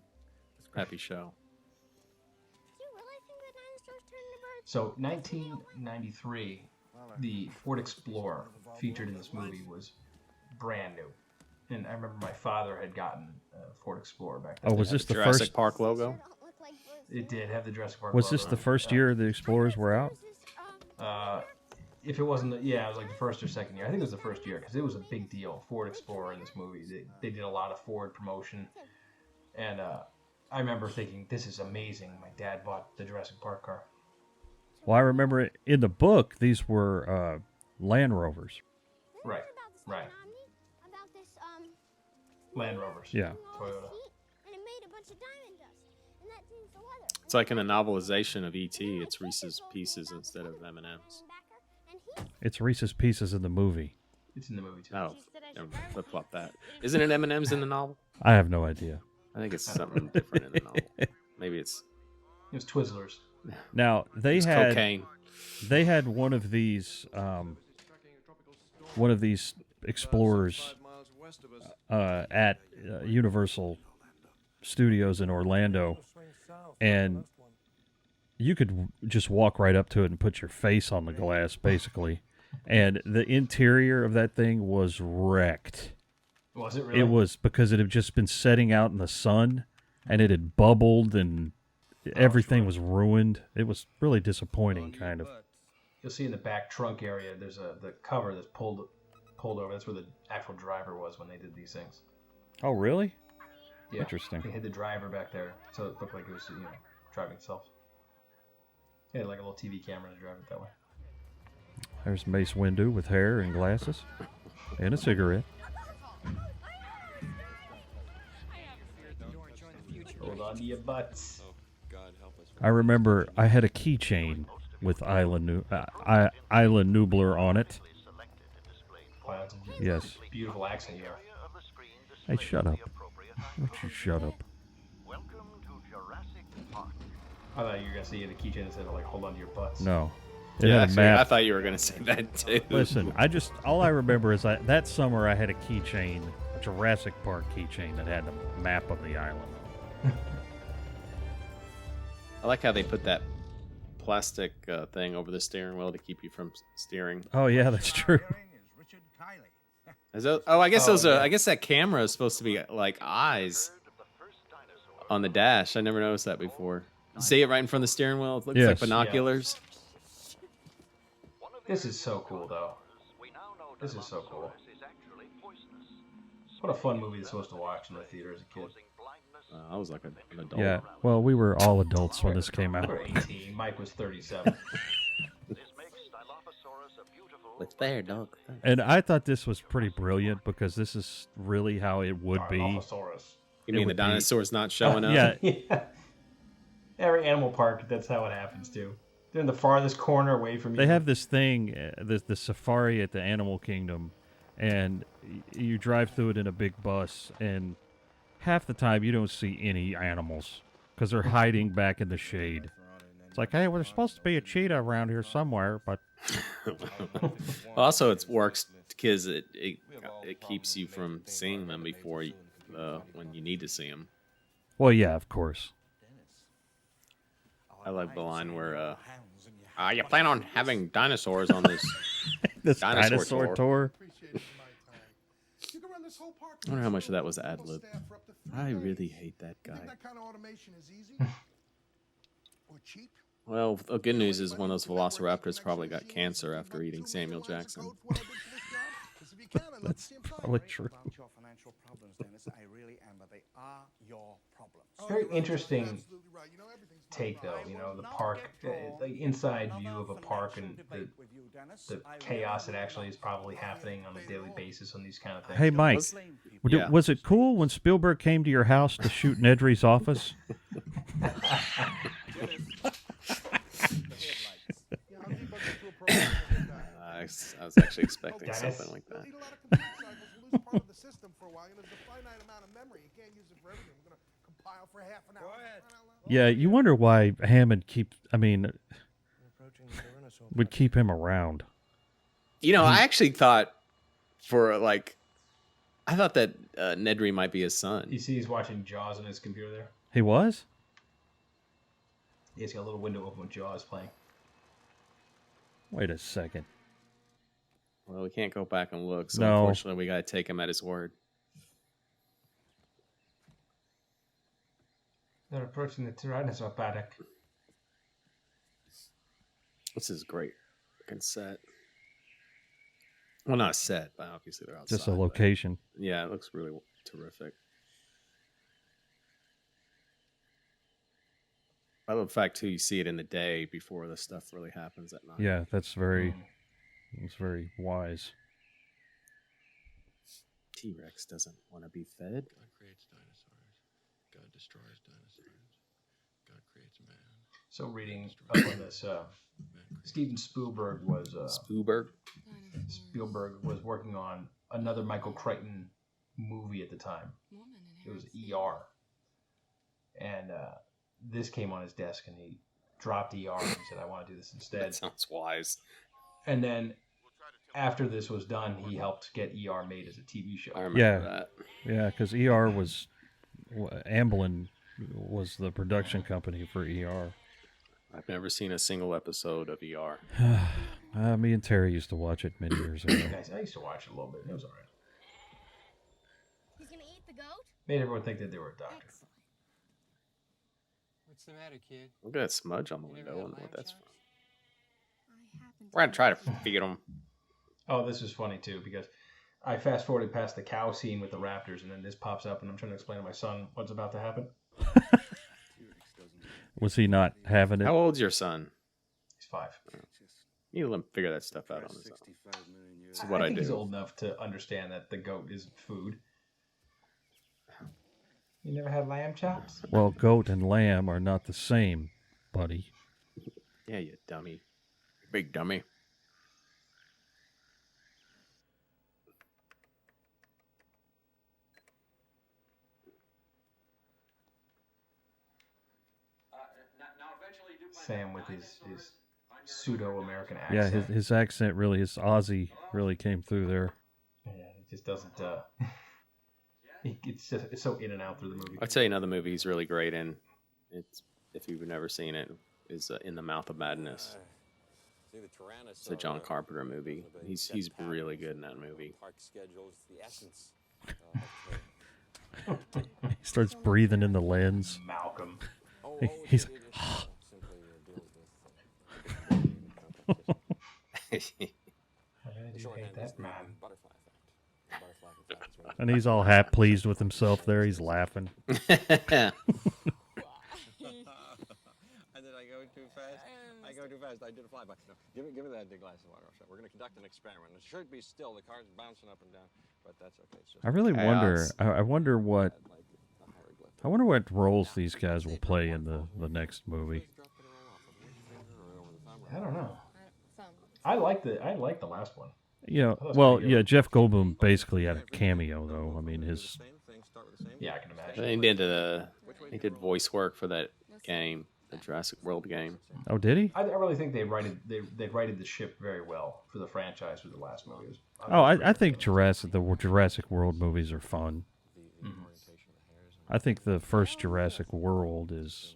Happy show. So, 1993, the Ford Explorer featured in this movie was brand new. And I remember my father had gotten a Ford Explorer back then. Oh, was this the Jurassic first Park logo? It did have the Jurassic Park Was logo this the on it. first year the Explorers were out? If it wasn't, it was like the first or second year. I think it was the first year because it was a big deal. Ford Explorer in this movie. They did a lot of Ford promotion. And I remember thinking, this is amazing. My dad bought the Jurassic Park car. Well, I remember in the book, these were Land Rovers. Right. Land Rovers. Yeah. Toyota. It's like in a novelization of E.T., it's Reese's Pieces instead of M&M's. It's Reese's Pieces in the movie. It's in the movie, too. Oh, flip-flop that. Isn't it M&M's in the novel? I have no idea. I think it's something different in the novel. Maybe it's... It was Twizzlers. Now, they It's had... cocaine. They had one of these Explorers at Universal Studios in Orlando, and you could just walk right up to it and put your face on the glass, basically. And the interior of that thing was wrecked. Was it really? It was, because it had just been setting out in the sun, and it had bubbled, and everything was ruined. It was really disappointing, kind of. You'll see in the back trunk area, there's the cover that's pulled over. That's where the actual driver was when they did these things. Oh, really? Yeah. Interesting. They had the driver back there, so it looked like it was, driving itself. They had like a little TV camera to drive it that way. There's Mace Windu with hair and glasses and a cigarette. Hold on to your butts. I remember I had a keychain with Isla Nublar on it. Wow, Yes. Beautiful accent you have. Hey, shut up. Why don't you shut up? I thought you were going to say you had a keychain that said, like, hold on to your butts. No. It Yeah, had a actually, map. I thought you were going to say that too. Listen, all I remember is that summer I had a keychain, a Jurassic Park keychain that had a map of the island. I like how they put that plastic thing over the steering wheel to keep you from steering. Oh yeah, that's true. I guess I guess that camera is supposed to be like eyes on the dash. I never noticed that before. You see it right in front of the steering wheel? It looks like binoculars. This is so cool, though. This is so cool. What a fun movie to supposed to watch in the theater as a kid. I was like an adult. Yeah, well, we were all adults when this came out. We were 18. Mike was 37. It's fair, dog. And I thought this was pretty brilliant because this is really how it would be. You mean the dinosaurs not showing up? Yeah. Every animal park, that's how it happens, too. They're in the farthest corner away from you. They have this thing, the safari at the Animal Kingdom, and you drive through it in a big bus, and half the time you don't see any animals because they're hiding back in the shade. It's like, hey, well, there's supposed to be a cheetah around here somewhere, but... Also, it works because it keeps you from seeing them before when you need to see them. Well, yeah, of course. I like the line where, you plan on having dinosaurs on this this dinosaur tour? I wonder how much of that was ad-lib. I really hate that guy. Well, the good news is one of those velociraptors probably got cancer after eating Samuel Jackson. That's probably true. Very interesting take, though. The park, the inside view of a park and the chaos that actually is probably happening on a daily basis on these kind of things. Hey, Mike, was it cool when Spielberg came to your house to shoot Nedry's office? I was actually expecting something like that. Yeah, you wonder why Hammond would keep him around. I actually thought I thought that Nedry might be his son. You see he's watching Jaws on his computer there? He was? He's got a little window open with Jaws playing. Wait a second. Well, we can't go back and look, so No. Unfortunately we got to take him at his word. They're approaching the Tyrannosaur paddock. This is great looking set. Well, not a set, but obviously they're outside. Just a location. Yeah, it looks really terrific. I love the fact too you see it in the day before the stuff really happens at night. Yeah, that's very wise. T-Rex doesn't want to be fed. God creates dinosaurs. God destroys dinosaurs. God creates man. So reading up on this, Steven Spielberg was Spielberg was working on another Michael Crichton movie at the time. It was ER, and this came on his desk, and he dropped ER and he said, "I want to do this instead." That sounds wise. And then after this was done, he helped get ER made as a TV show. I remember that. Yeah, because ER was Amblin was the production company for ER. I've never seen a single episode of ER. Me and Terry used to watch it many years ago. I used to watch it a little bit. It was all right. He's gonna eat the goat? Made everyone think that they were a doctor. What's the matter, kid? Look at that smudge on the window. I wonder what that's from. I happen We're gonna try to feed them. Oh, this is funny too because I fast forwarded past the cow scene with the raptors, and then this pops up, and I'm trying to explain to my son what's about to happen. Was he not having it? How old's your son? He's 5. You let him figure that stuff out on his own. This is what I I think do. he's old enough to understand that the goat is food. You never had lamb chops? Well, goat and lamb are not the same, buddy. Yeah, you dummy. Big dummy. Sam with his pseudo-American Yeah, accent. his accent really, his Aussie really came through there. Yeah, it just doesn't. It's so in and out through the movie. I'll tell you another movie he's really great in. It's if you've never seen it, is In the Mouth of Madness. It's a John Carpenter movie. He's really good in that movie. He starts breathing in the lens. Malcolm. He's I really do hate that man. and he's all pleased with himself there. He's laughing. And did I go too fast? I go too fast. I did a flyby. No, give me that big glass of water. We're going to conduct an experiment. It should be still. The car's bouncing up and down, but that's okay. It's just I really chaos. wonder. I wonder what. I wonder what roles these guys will play in the next movie. I don't know. I like the last one. Yeah, That was well, pretty good. yeah. Jeff Goldblum basically had a cameo, though. I mean, his. Yeah, I can imagine. He did voice work for that game, the Jurassic World game. Oh, did he? I really think they righted the ship very well for the franchise with the last movies. Oh, I think the Jurassic World movies are fun. Mm-hmm. I think the first Jurassic World is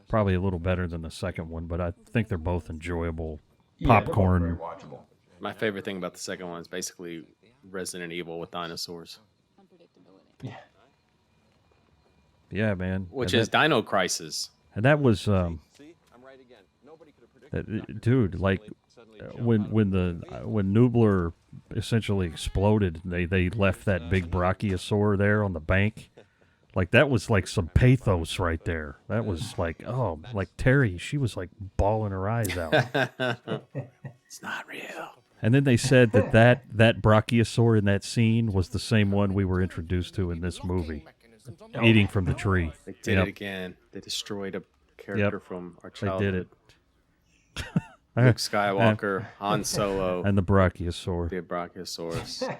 probably a little better than the second one, but I think they're both enjoyable popcorn. They're both very watchable. My favorite thing about the second one is basically Resident Evil with dinosaurs. Yeah. Yeah, man. Which And is Dino Crisis. And that was, dude, like when Nubler essentially exploded, they left that big brachiosaur there on the bank. Like that was like some pathos right there. That was like, oh, like Terry, she was like bawling her eyes out. It's not real. And then they said that brachiosaur in that scene was the same one we were introduced to in this movie, eating from the tree. They did it again. They destroyed a character from our childhood. They did it. Luke Skywalker, Han Solo, and the brachiosaur. The Brachiosaurus.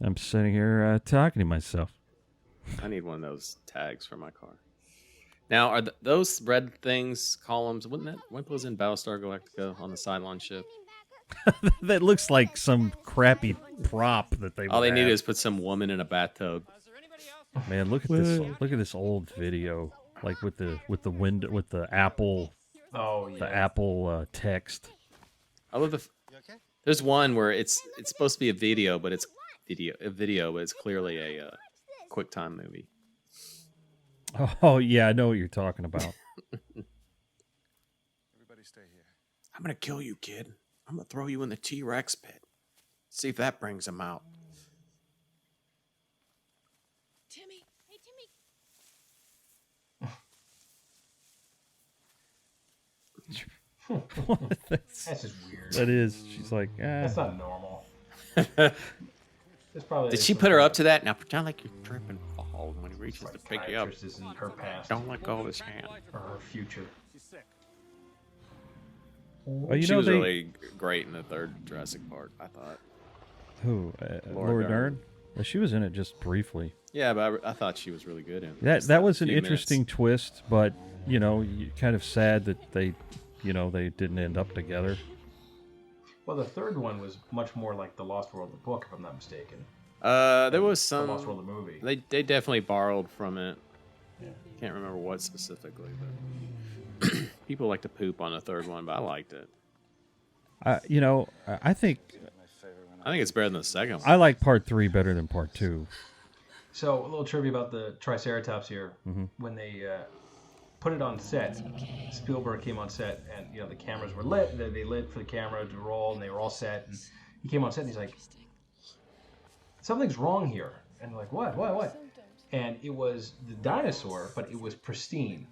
I'm sitting here talking to myself. I need one of those tags for my car. Now, are those red things columns? Wouldn't those in Battlestar Galactica on the Cylon ship? That looks like some crappy prop that they. All they need is put some woman in a bathtub. Man, look at this! Look at this old video, like with the window with the Apple. Oh yeah. The Apple text. I love There's one where it's supposed to be a video, but it's clearly a QuickTime movie. Oh yeah, I know what you're talking about. Everybody stay here. I'm gonna kill you, kid. I'm gonna throw you in the T-Rex pit. See if that brings him out. Timmy. Hey, Timmy. That's just weird. That is. She's like, That's not normal. Did she put her up to that? Now pretend like you're tripping and fall when he reaches to pick you up. This isn't her past. Don't let go of his hand. Or her future. Well, She was really great in the third Jurassic Park, I thought. Who? Laura Dern? Well, she was in it just briefly. Yeah, but I thought she was really good in it. That was an interesting twist, but kind of sad that they didn't end up together. Well, the third one was much more like The Lost World, the book, if I'm not mistaken. There was some. The Lost World, the movie. They definitely borrowed from it. Yeah. Can't remember what specifically, but people like to poop on the third one, but I liked it. I think it's better than the second one. I like part 3 better than part 2. So a little trivia about the Triceratops here. Mm-hmm. When they put it on set. Spielberg came on set, and you know the cameras were lit. They lit for the camera to roll, and they were all set. And he came on set, and he's like, "Something's wrong here." And they're like, "What?" And it was the dinosaur, but it was pristine.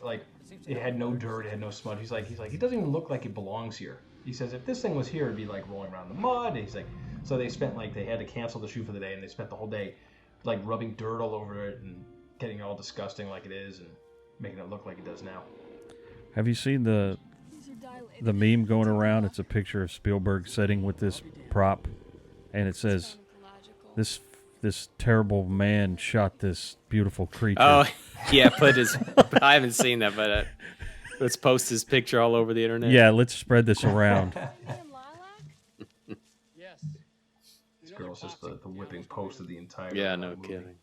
Like it had no dirt, it had no smudge. He's like, it doesn't even look like it belongs here. He says if this thing was here, it'd be like rolling around in the mud. And he's like, so they spent like they had to cancel the shoot for the day, and they spent the whole day like rubbing dirt all over it and getting it all disgusting like it is, and making it look like it does now. Have you seen the meme going around? It's a picture of Spielberg sitting with this prop, and it says, "This terrible man shot this beautiful creature." Oh, yeah, I haven't seen that, but let's post his picture all over the internet. Yeah, let's spread this around. This girl's just the whipping post of the entire. Yeah, no movie. kidding.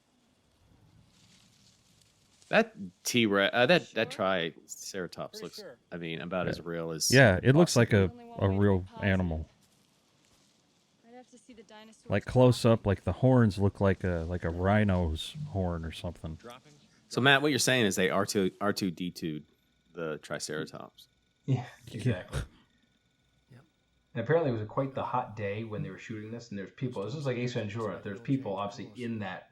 That T-Rex, that Triceratops looks, I mean, about as real as. Yeah, it looks like a real animal. Like close up, like the horns look like a rhino's horn or something. So Matt, what you're saying is they R2D2'd the Triceratops. Yeah, exactly. And apparently it was quite the hot day when they were shooting this, and there's people. This is like Ace Ventura. There's people obviously in that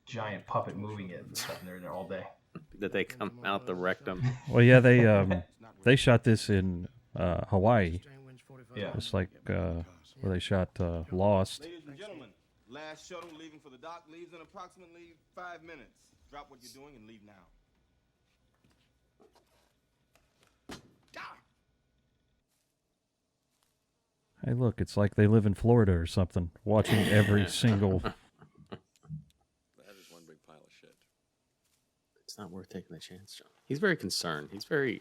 giant puppet moving it and stuff, and they're in there all day. That they come out the rectum. Well, yeah, they shot this in Hawaii. Yeah, it's like where they shot Lost. Ladies and gentlemen, last shuttle leaving for the dock leaves in approximately 5 minutes. Drop what you're doing and leave now. Hey, look, it's like they live in Florida or something, watching every single... That is one big pile of shit. It's not worth taking the chance, John. He's very concerned. He's very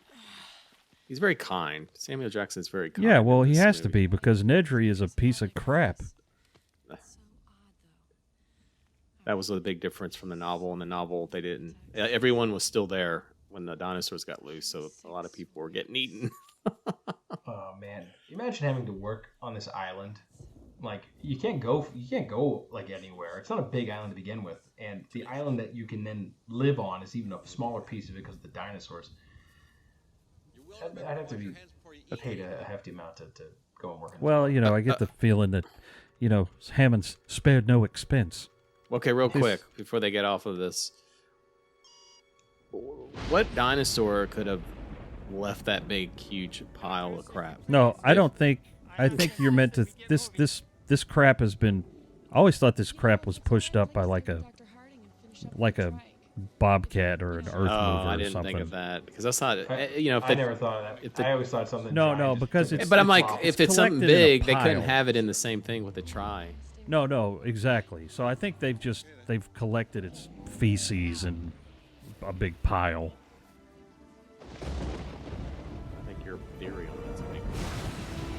kind. Samuel Jackson's very kind. Yeah, well, he has to be, because Nedry is a piece of crap. That was the big difference from the novel. In the novel, they didn't. Everyone was still there when the dinosaurs got loose, so a lot of people were getting eaten. Oh man, imagine having to work on this island. Like you can't go like anywhere. It's not a big island to begin with, and the island that you can then live on is even a smaller piece of it because of the dinosaurs. I'd have to be paid a hefty amount to go and work. Well, you know, I get the feeling that, you know, Hammond's spared no expense. Okay, real quick before they get off of this, what dinosaur could have left that big, huge pile of crap? No, I don't think. I think you're meant to. This crap has been. I always thought this crap was pushed up by like a bobcat or an earth mover or something. I didn't think of that because that's not. You know, I never thought of that. I always thought something. No, because it's. But I'm like, if it's something big, they couldn't pile. have it in the same thing with the Tri. No, exactly. So I think they've collected its feces in a big pile. I think your theory on that's big.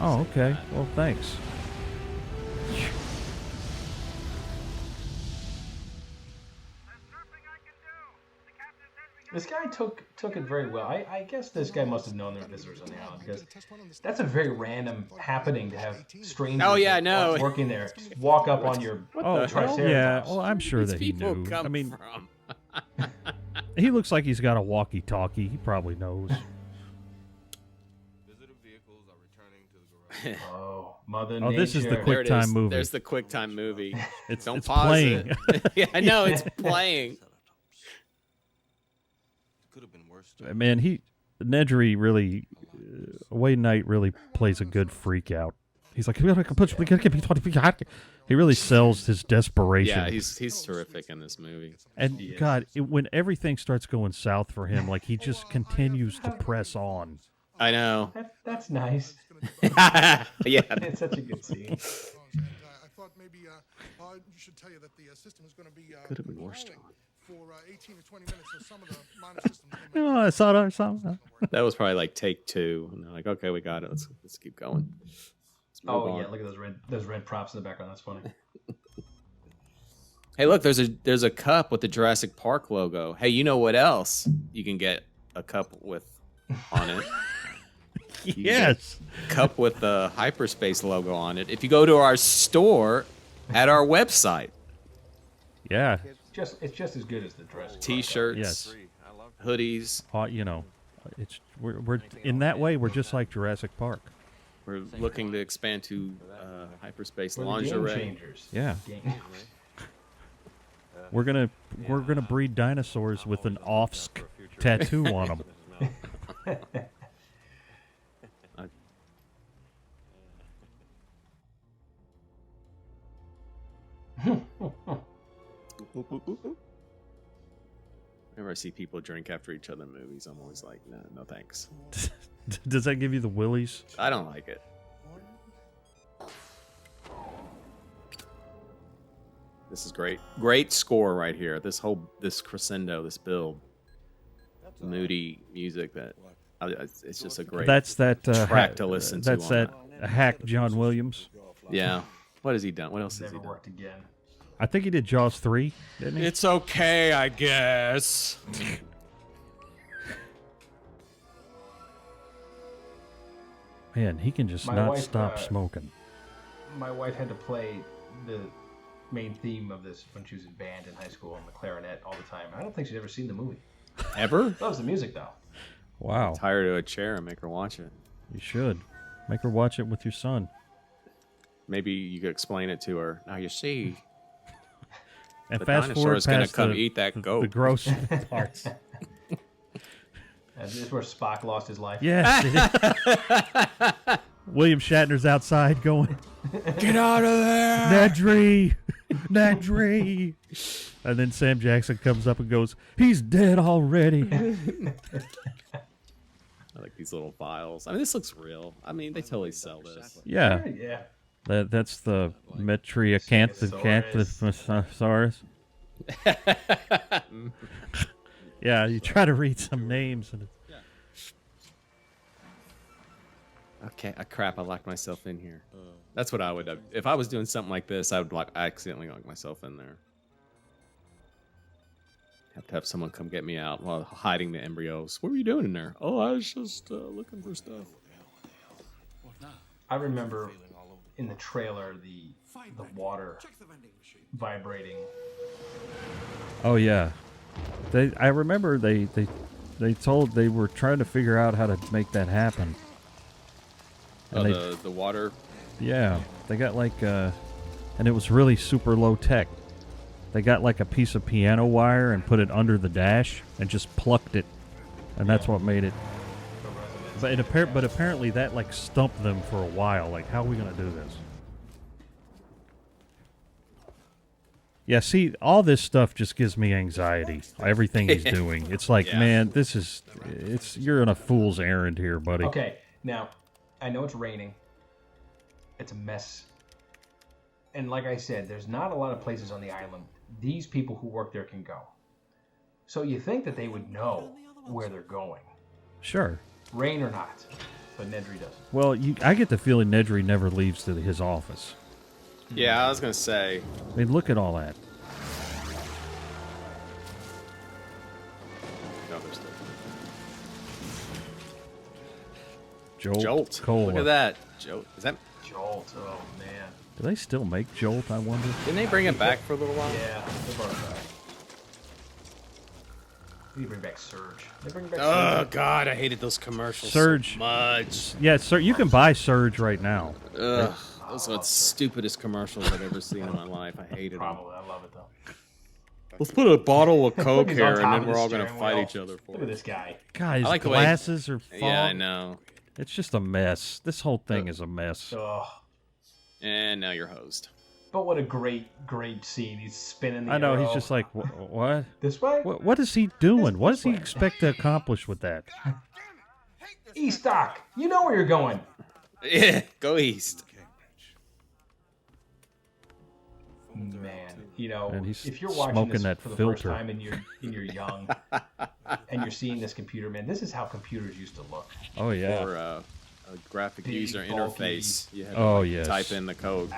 Oh, okay. Well, thanks. This guy took it very well. I guess this guy must have known there were visitors on the island because that's a very random happening to have strangers working there just walk up on your Triceratops. Yeah, well, I'm sure that he knew. I mean, he looks like he's got a walkie-talkie. He probably knows. Visitor vehicles are returning to the garage. Oh, Mother Oh, Nature. this is the QuickTime movie. There's the QuickTime movie. It's Don't it's pause playing. it. Yeah, I know it's playing. Could have been worse. Man, Nedry really, Wayne Knight really plays a good freak out. He's like, he really sells his desperation. Yeah, he's terrific in this movie. And God, when everything starts going south for him, like he just continues to press on. I know. That's nice. Yeah, it's such a good scene. I thought maybe you should tell you that the system is going to be could have been worse, John. For 18 to 20 minutes. So some of the minor systems. No, I saw that. That was probably like take 2. And they're like, okay, we got it. Let's keep going. Let's move on. Yeah, look at those red props in the background. That's funny. Hey, look, there's a cup with the Jurassic Park logo. Hey, you know what else you can get a cup with on it? Yes. Cup with the hyperspace logo on it. If you go to our store at our website. Yeah. It's just as good as the dress. T-shirts. Yes. hoodies. You know, we're in that way we're just like Jurassic Park. We're looking to expand to hyperspace We're the lingerie. game changers. Yeah. Game- We're gonna breed dinosaurs with an Offsk tattoo on them. Whenever I see people drink after each other in movies, I'm always like, no, no thanks. Does that give you the willies? I don't like it. This is great. Great score right here. This crescendo, this build. Moody music that it's just a great That's that track to listen to. That's that hack John Williams. Yeah. What has he done? What else has he Never done? worked again. I think he did Jaws 3, didn't he? It's okay, I guess. Man, he can just My not wife, stop smoking. My wife had to play the main theme of this when she was in band in high school on the clarinet all the time. I don't think she's ever seen the movie. Ever? Loves the music though. Wow. Tie her to a chair and make her watch it. You should. Make her watch it with your son. Maybe you could explain it to her. Now you see. And The fast dinosaur forward is gonna past come the, eat that goat. the gross parts. And this is where Spock lost his life. Yes. William Shatner's outside going, "Get out of there, Nedry! Nedry!" And then Sam Jackson comes up and goes, "He's dead already." I like these little vials. I mean, this looks real. I mean, they totally sell this. Yeah. Yeah. That's the Metriacanthosaurus. Yeah, you try to read some names and Okay, crap, I locked myself in here. That's what I would have. If I was doing something like this, I would accidentally lock myself in there. Have to have someone come get me out while hiding the embryos. What were you doing in there? Oh, I was just looking for stuff. I remember in the trailer the water vibrating. Oh yeah, I remember they told they were trying to figure out how to make that happen. Oh, And the water. Yeah, they got like and it was really super low tech. They got like a piece of piano wire and put it under the dash and just plucked it, and that's what made it. But apparently that like stumped them for a while. Like, how are we gonna do this? Yeah, see, all this stuff just gives me anxiety. Everything he's doing. It's like, Yeah. man, you're on a fool's errand here, buddy. Okay, now I know it's raining. It's a mess. And like I said, there's not a lot of places on the island these people who work there can go. So you think that they would know where they're going, Sure. rain or not. But Nedry doesn't. Well, I get the feeling Nedry never leaves his office. Yeah, I was gonna say. I mean, look at all that. No, there's no. Jolt. Cola. Look at that. Jolt. Is that? Jolt. Oh man. Do they still make Jolt, I wonder? Didn't they bring it back for a little while? Yeah, they brought it back. They bring back Surge. They bring back Oh Surge. God, I hated those commercials Surge. so much. Yeah, sir, you can buy Surge right now. Ugh, those are the stupidest commercials I've ever seen in my life. I hated them. Probably, I love it though. Let's put a bottle of Coke He's on here, and top then of we're the all gonna steering fight wheel. each other for Look it. at this guy. God, his I like the way- glasses are fog. Yeah, I know. It's just a mess. This whole thing is a mess. Ugh. And now you're hosed. But what a great scene. He's spinning the I know, he's arrow. just like, what? This way? What is he doing? What does he expect to accomplish with that? E-Stock, you know where you're going. Yeah, go east. Man, you know, And he's if you're watching smoking this that for the first filter. time and you're young and you're seeing this computer, man, this is how computers used to look. Oh, yeah. Or a graphic Big, user bulky. interface. You had to Oh, like, yes. type in the code.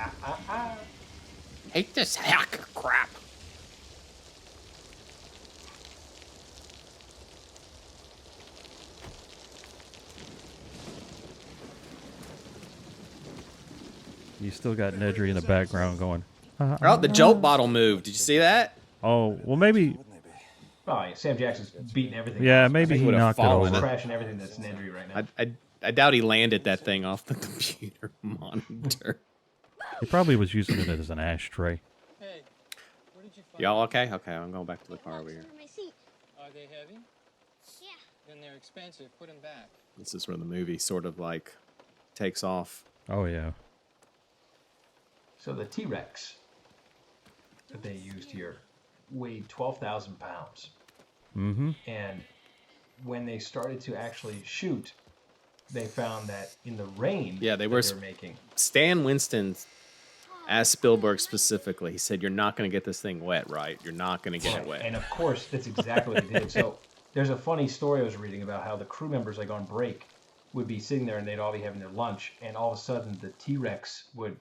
Hate this hacker crap. You still got Nedry in the background going. Oh, the Jolt bottle moved. Did you see that? Oh, well, maybe Oh, yeah, Sam Jackson's beating everything. Yeah, else. maybe he would've knocked it fallen. over. Crashing everything that's an injury right now. I doubt he landed that thing off the computer monitor. He probably was using it as an ashtray. Hey, where did you find Y'all okay? Okay, I'm going back to the car over here. Are they heavy? Yeah. Then they're expensive. Put them back. This is where the movie sort of like takes off. Oh, yeah. So the T-Rex that they used here weighed 12,000 pounds. Mm-hmm. And when they started to actually shoot, they found that in the rain They were making. Stan Winston asked Spielberg specifically. He said, "You're not going to get this thing wet, right? You're not going to get it wet." And of course, that's exactly what they did. So there's a funny story I was reading about how the crew members, like on break, would be sitting there and they'd all be having their lunch, and all of a sudden the T-Rex would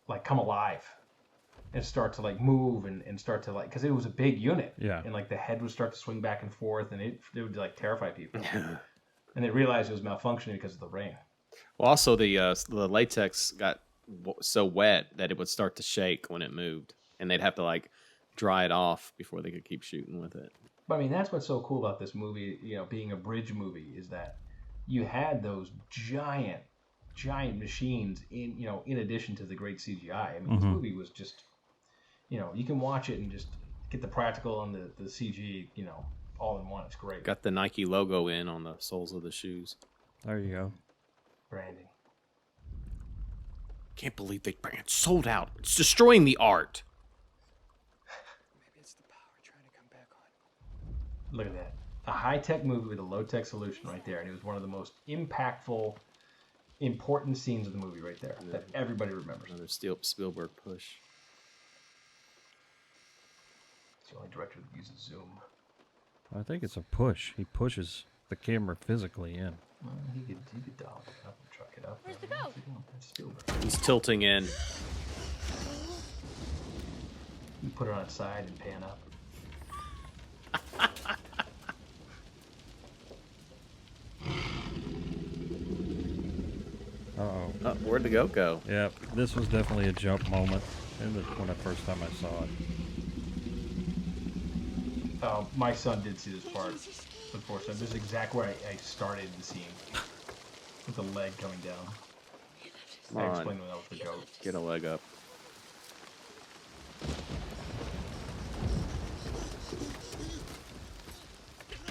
like come alive and start to like move and start to like, because it was a big unit. Yeah. And like the head would start to swing back and forth, and it would like terrify people. And they realized it was malfunctioning because of the rain. Well, also the latex got so wet that it would start to shake when it moved, and they'd have to like dry it off before they could keep shooting with it. But I mean, that's what's so cool about this movie, you know, being a bridge movie, is that you had those giant machines in addition to the great CGI. I mean, this movie was just, you know, you can watch it and just get the practical and the CG, you know, all in one. It's great. Got the Nike logo in on the soles of the shoes. There you go. Branding. Can't believe they sold out. It's destroying the art. Maybe it's the power trying to come back on. Look at that. A high-tech movie with a low-tech solution right there. And it was one of the most impactful, important scenes of the movie right there that everybody remembers. Another Spielberg push. It's the only director that uses zoom. I think it's a push. He pushes the camera physically in. Well, he could dial it up and truck it up. Where's the goat? That's Spielberg. He's tilting in. You put it on its side and pan up. Uh-oh. Oh, where'd the goat go? Yeah, this was definitely a jump moment when the first time I saw it. My son did see this part, unfortunately. This is exactly where I started the scene. With the leg coming down. Come I on. explained when that was the goat. Get a leg up.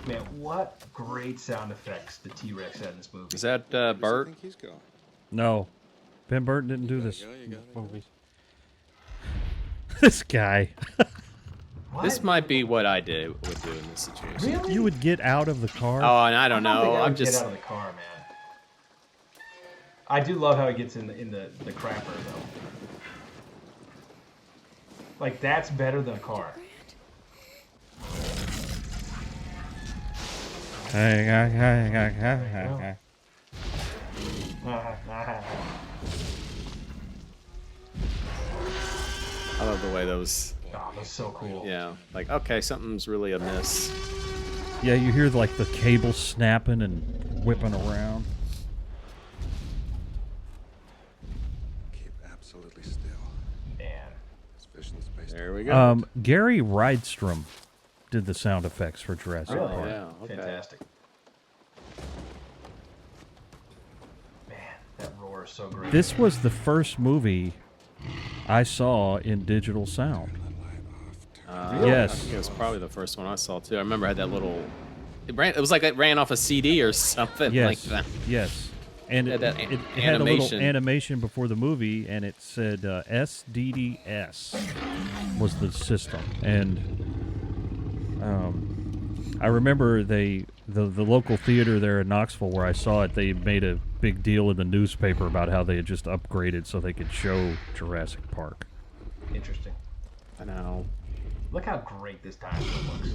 Man, what great sound effects the T-Rex had in this movie. Is that Bert? He's going. No. Ben Burton didn't do this You got it. movie. This guy. This might be what I would do in this situation. Really? You would get out of the car? Oh, and I don't think know. I I'm would just. get out of the car, man. I do love how he gets in the crapper though. Like that's better than a car. I love the way those. Oh, that's so cool. Yeah, like okay, something's really amiss. Yeah, you hear like the cable snapping and whipping around. Keep absolutely still. Man. This vision's based There we go. Gary Rydstrom did the sound effects for Jurassic Really? Park. Yeah, okay. Fantastic. Man, that roar is so great. This was the first movie I saw in digital sound. Really? Yes. I think it was probably the first one I saw too. I remember I had that little. It was like it ran off a CD or something Yes. like that. Yes. And Had it that had a little animation. animation before the movie, and it said SDDS was the system. And I remember the local theater there in Knoxville where I saw it, they made a big deal in the newspaper about how they had just upgraded so they could show Jurassic Park. Interesting. I know. Look how great this dinosaur looks.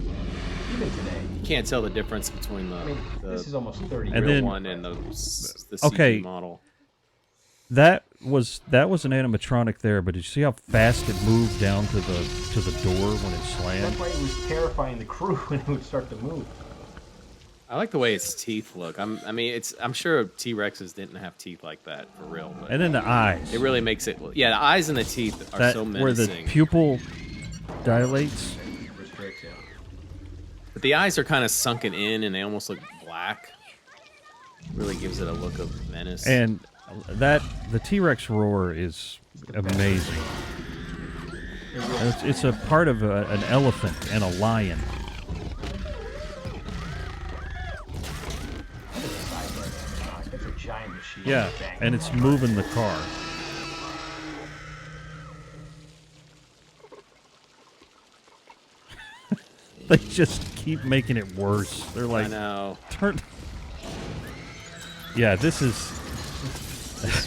Even today. You can't tell the difference between the This is almost 30 And years then- one and the CG Okay. model. That was an animatronic there, but did you see how fast it moved down to the door when it slammed? That's why it was terrifying the crew when it would start to move. I like the way its teeth look. I'm sure T-Rexes didn't have teeth like that for real. But And then the eyes. it really makes it. Yeah, the eyes and the teeth are so where the menacing. pupil dilates. Restrict, yeah. But the eyes are kind of sunken in, and they almost look black. Really gives it a look of menace. And the T-Rex roar is amazing. It's a part of an elephant and a lion. It's a giant machine. Yeah, and it's moving the car. They just keep making it worse. They're like, I know. Yeah, this is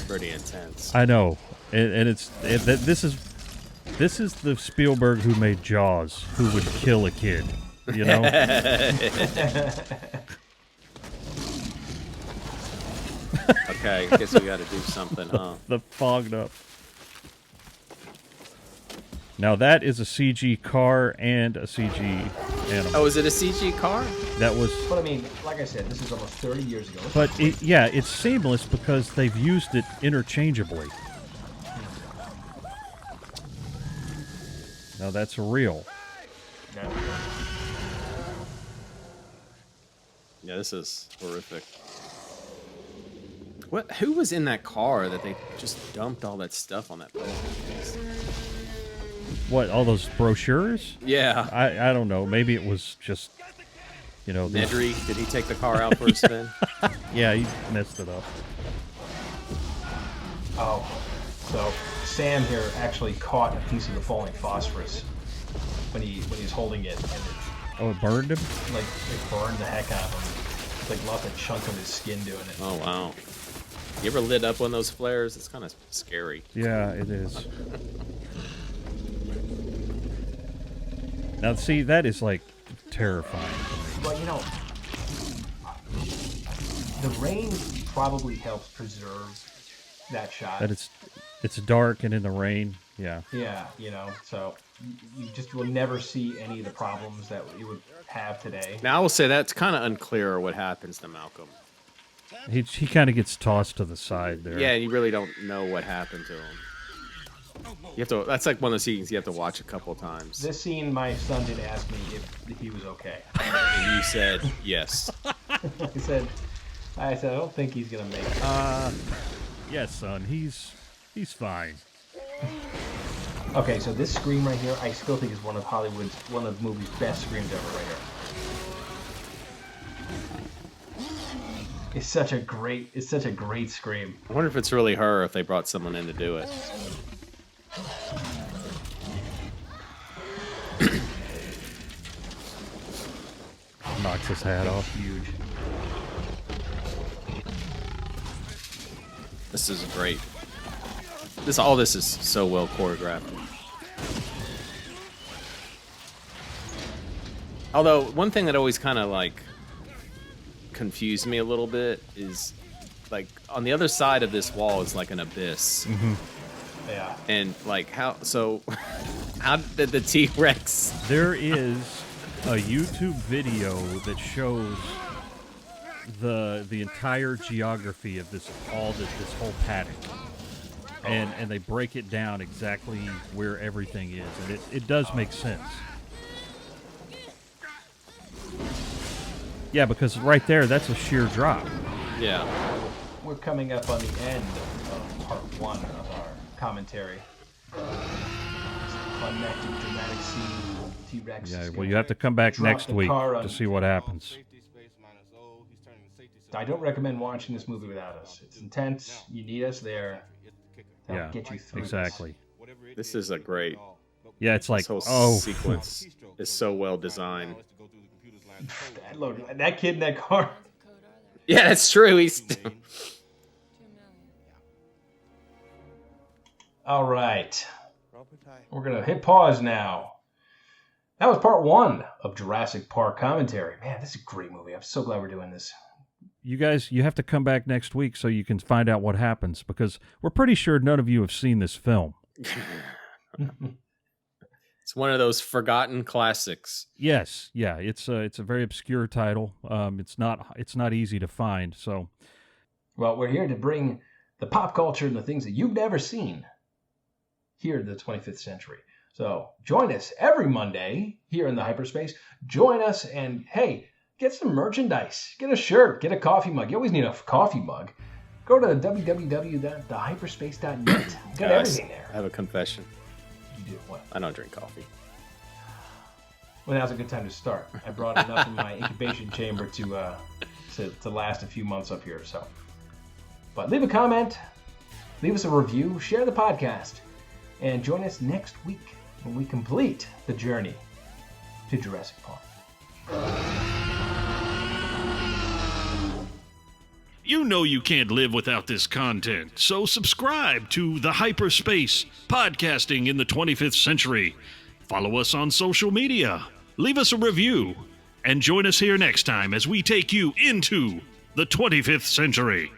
pretty intense. I know, and this is the Spielberg who made Jaws, who would kill a kid. You know. Okay, I guess we got to do something, huh? The fogged up. Now that is a CG car and a CG animal. Oh, is it a CG car? That was. But I mean, like I said, this is almost 30 years ago. But it's seamless because they've used it interchangeably. Now that's real. Yeah, this is horrific. What? Who was in that car that they just dumped all that stuff on that place? What, all those brochures? Yeah. I don't know. Maybe it was just, Nedry, did he take the car out for a spin? Yeah, he messed it up. Oh, so Sam here actually caught a piece of the falling phosphorus when he's holding it, and it burned him? Like, it burned the heck out of him. Like, lost a chunk of his skin doing it. Oh, wow. You ever lit up one of those flares? It's kind of scary. Yeah, it is. Now, see, that is, like, terrifying. Well, the rain probably helps preserve that shot. That it's dark and in the rain, yeah. Yeah, so you just will never see any of the problems that you would have today. Now, I will say that's kind of unclear what happens to Malcolm. He kind of gets tossed to the side there. Yeah, you really don't know what happened to him. You have to. That's like one of the scenes you have to watch a couple of times. This scene, my son did ask me if he was okay. And you said yes. I said, I don't think he's gonna make it. Yes, son, he's fine. Okay, so this scream right here, I still think is one of the movie's best screams ever right here. It's such a great scream. I wonder if it's really her, if they brought someone in to do it. Knocks his hat off. Huge. This is great. All this is so well choreographed. Although one thing that always kind of like confused me a little bit is like on the other side of this wall is like an abyss. Mm-hmm. Yeah. And like how did the T-Rex? There is a YouTube video that shows the entire geography of this whole paddock. And they break it down exactly where everything is, and it does make sense. Yeah, because right there, that's a sheer drop. Yeah. We're coming up on the end of part 1 of our commentary. Climactic, dramatic scene. T-Rex. Yeah, well, you have to come back next week to see what happens. I don't recommend watching this movie without us. It's intense. You need us there. Yeah, get you through exactly. This is a great. Yeah, it's like, this whole sequence is so well designed. Look, that kid in that car. Yeah, that's true. He's. All right. We're going to hit pause now. That was part 1 of Jurassic Park commentary. Man, this is a great movie. I'm so glad we're doing this. You guys, you have to come back next week so you can find out what happens, because we're pretty sure none of you have seen this film. It's one of those forgotten classics. Yes, yeah, it's a very obscure title. It's not easy to find. So, well, we're here to bring the pop culture and the things that you've never seen here in the 25th century. So join us every Monday here in the hyperspace. Join us and, hey, get some merchandise. Get a shirt. Get a coffee mug. You always need a coffee mug. Go to www.thehyperspace.net. Got everything there. I have a confession. You do what? I don't drink coffee. Well, now's a good time to start. I brought enough in my incubation chamber to last a few months up here. So, but leave a comment, leave us a review, share the podcast, and join us next week when we complete the journey to Jurassic Park. You know you can't live without this content, so subscribe to The Hyperspace, podcasting in the 25th century. Follow us on social media, leave us a review, and join us here next time as we take you into the 25th century.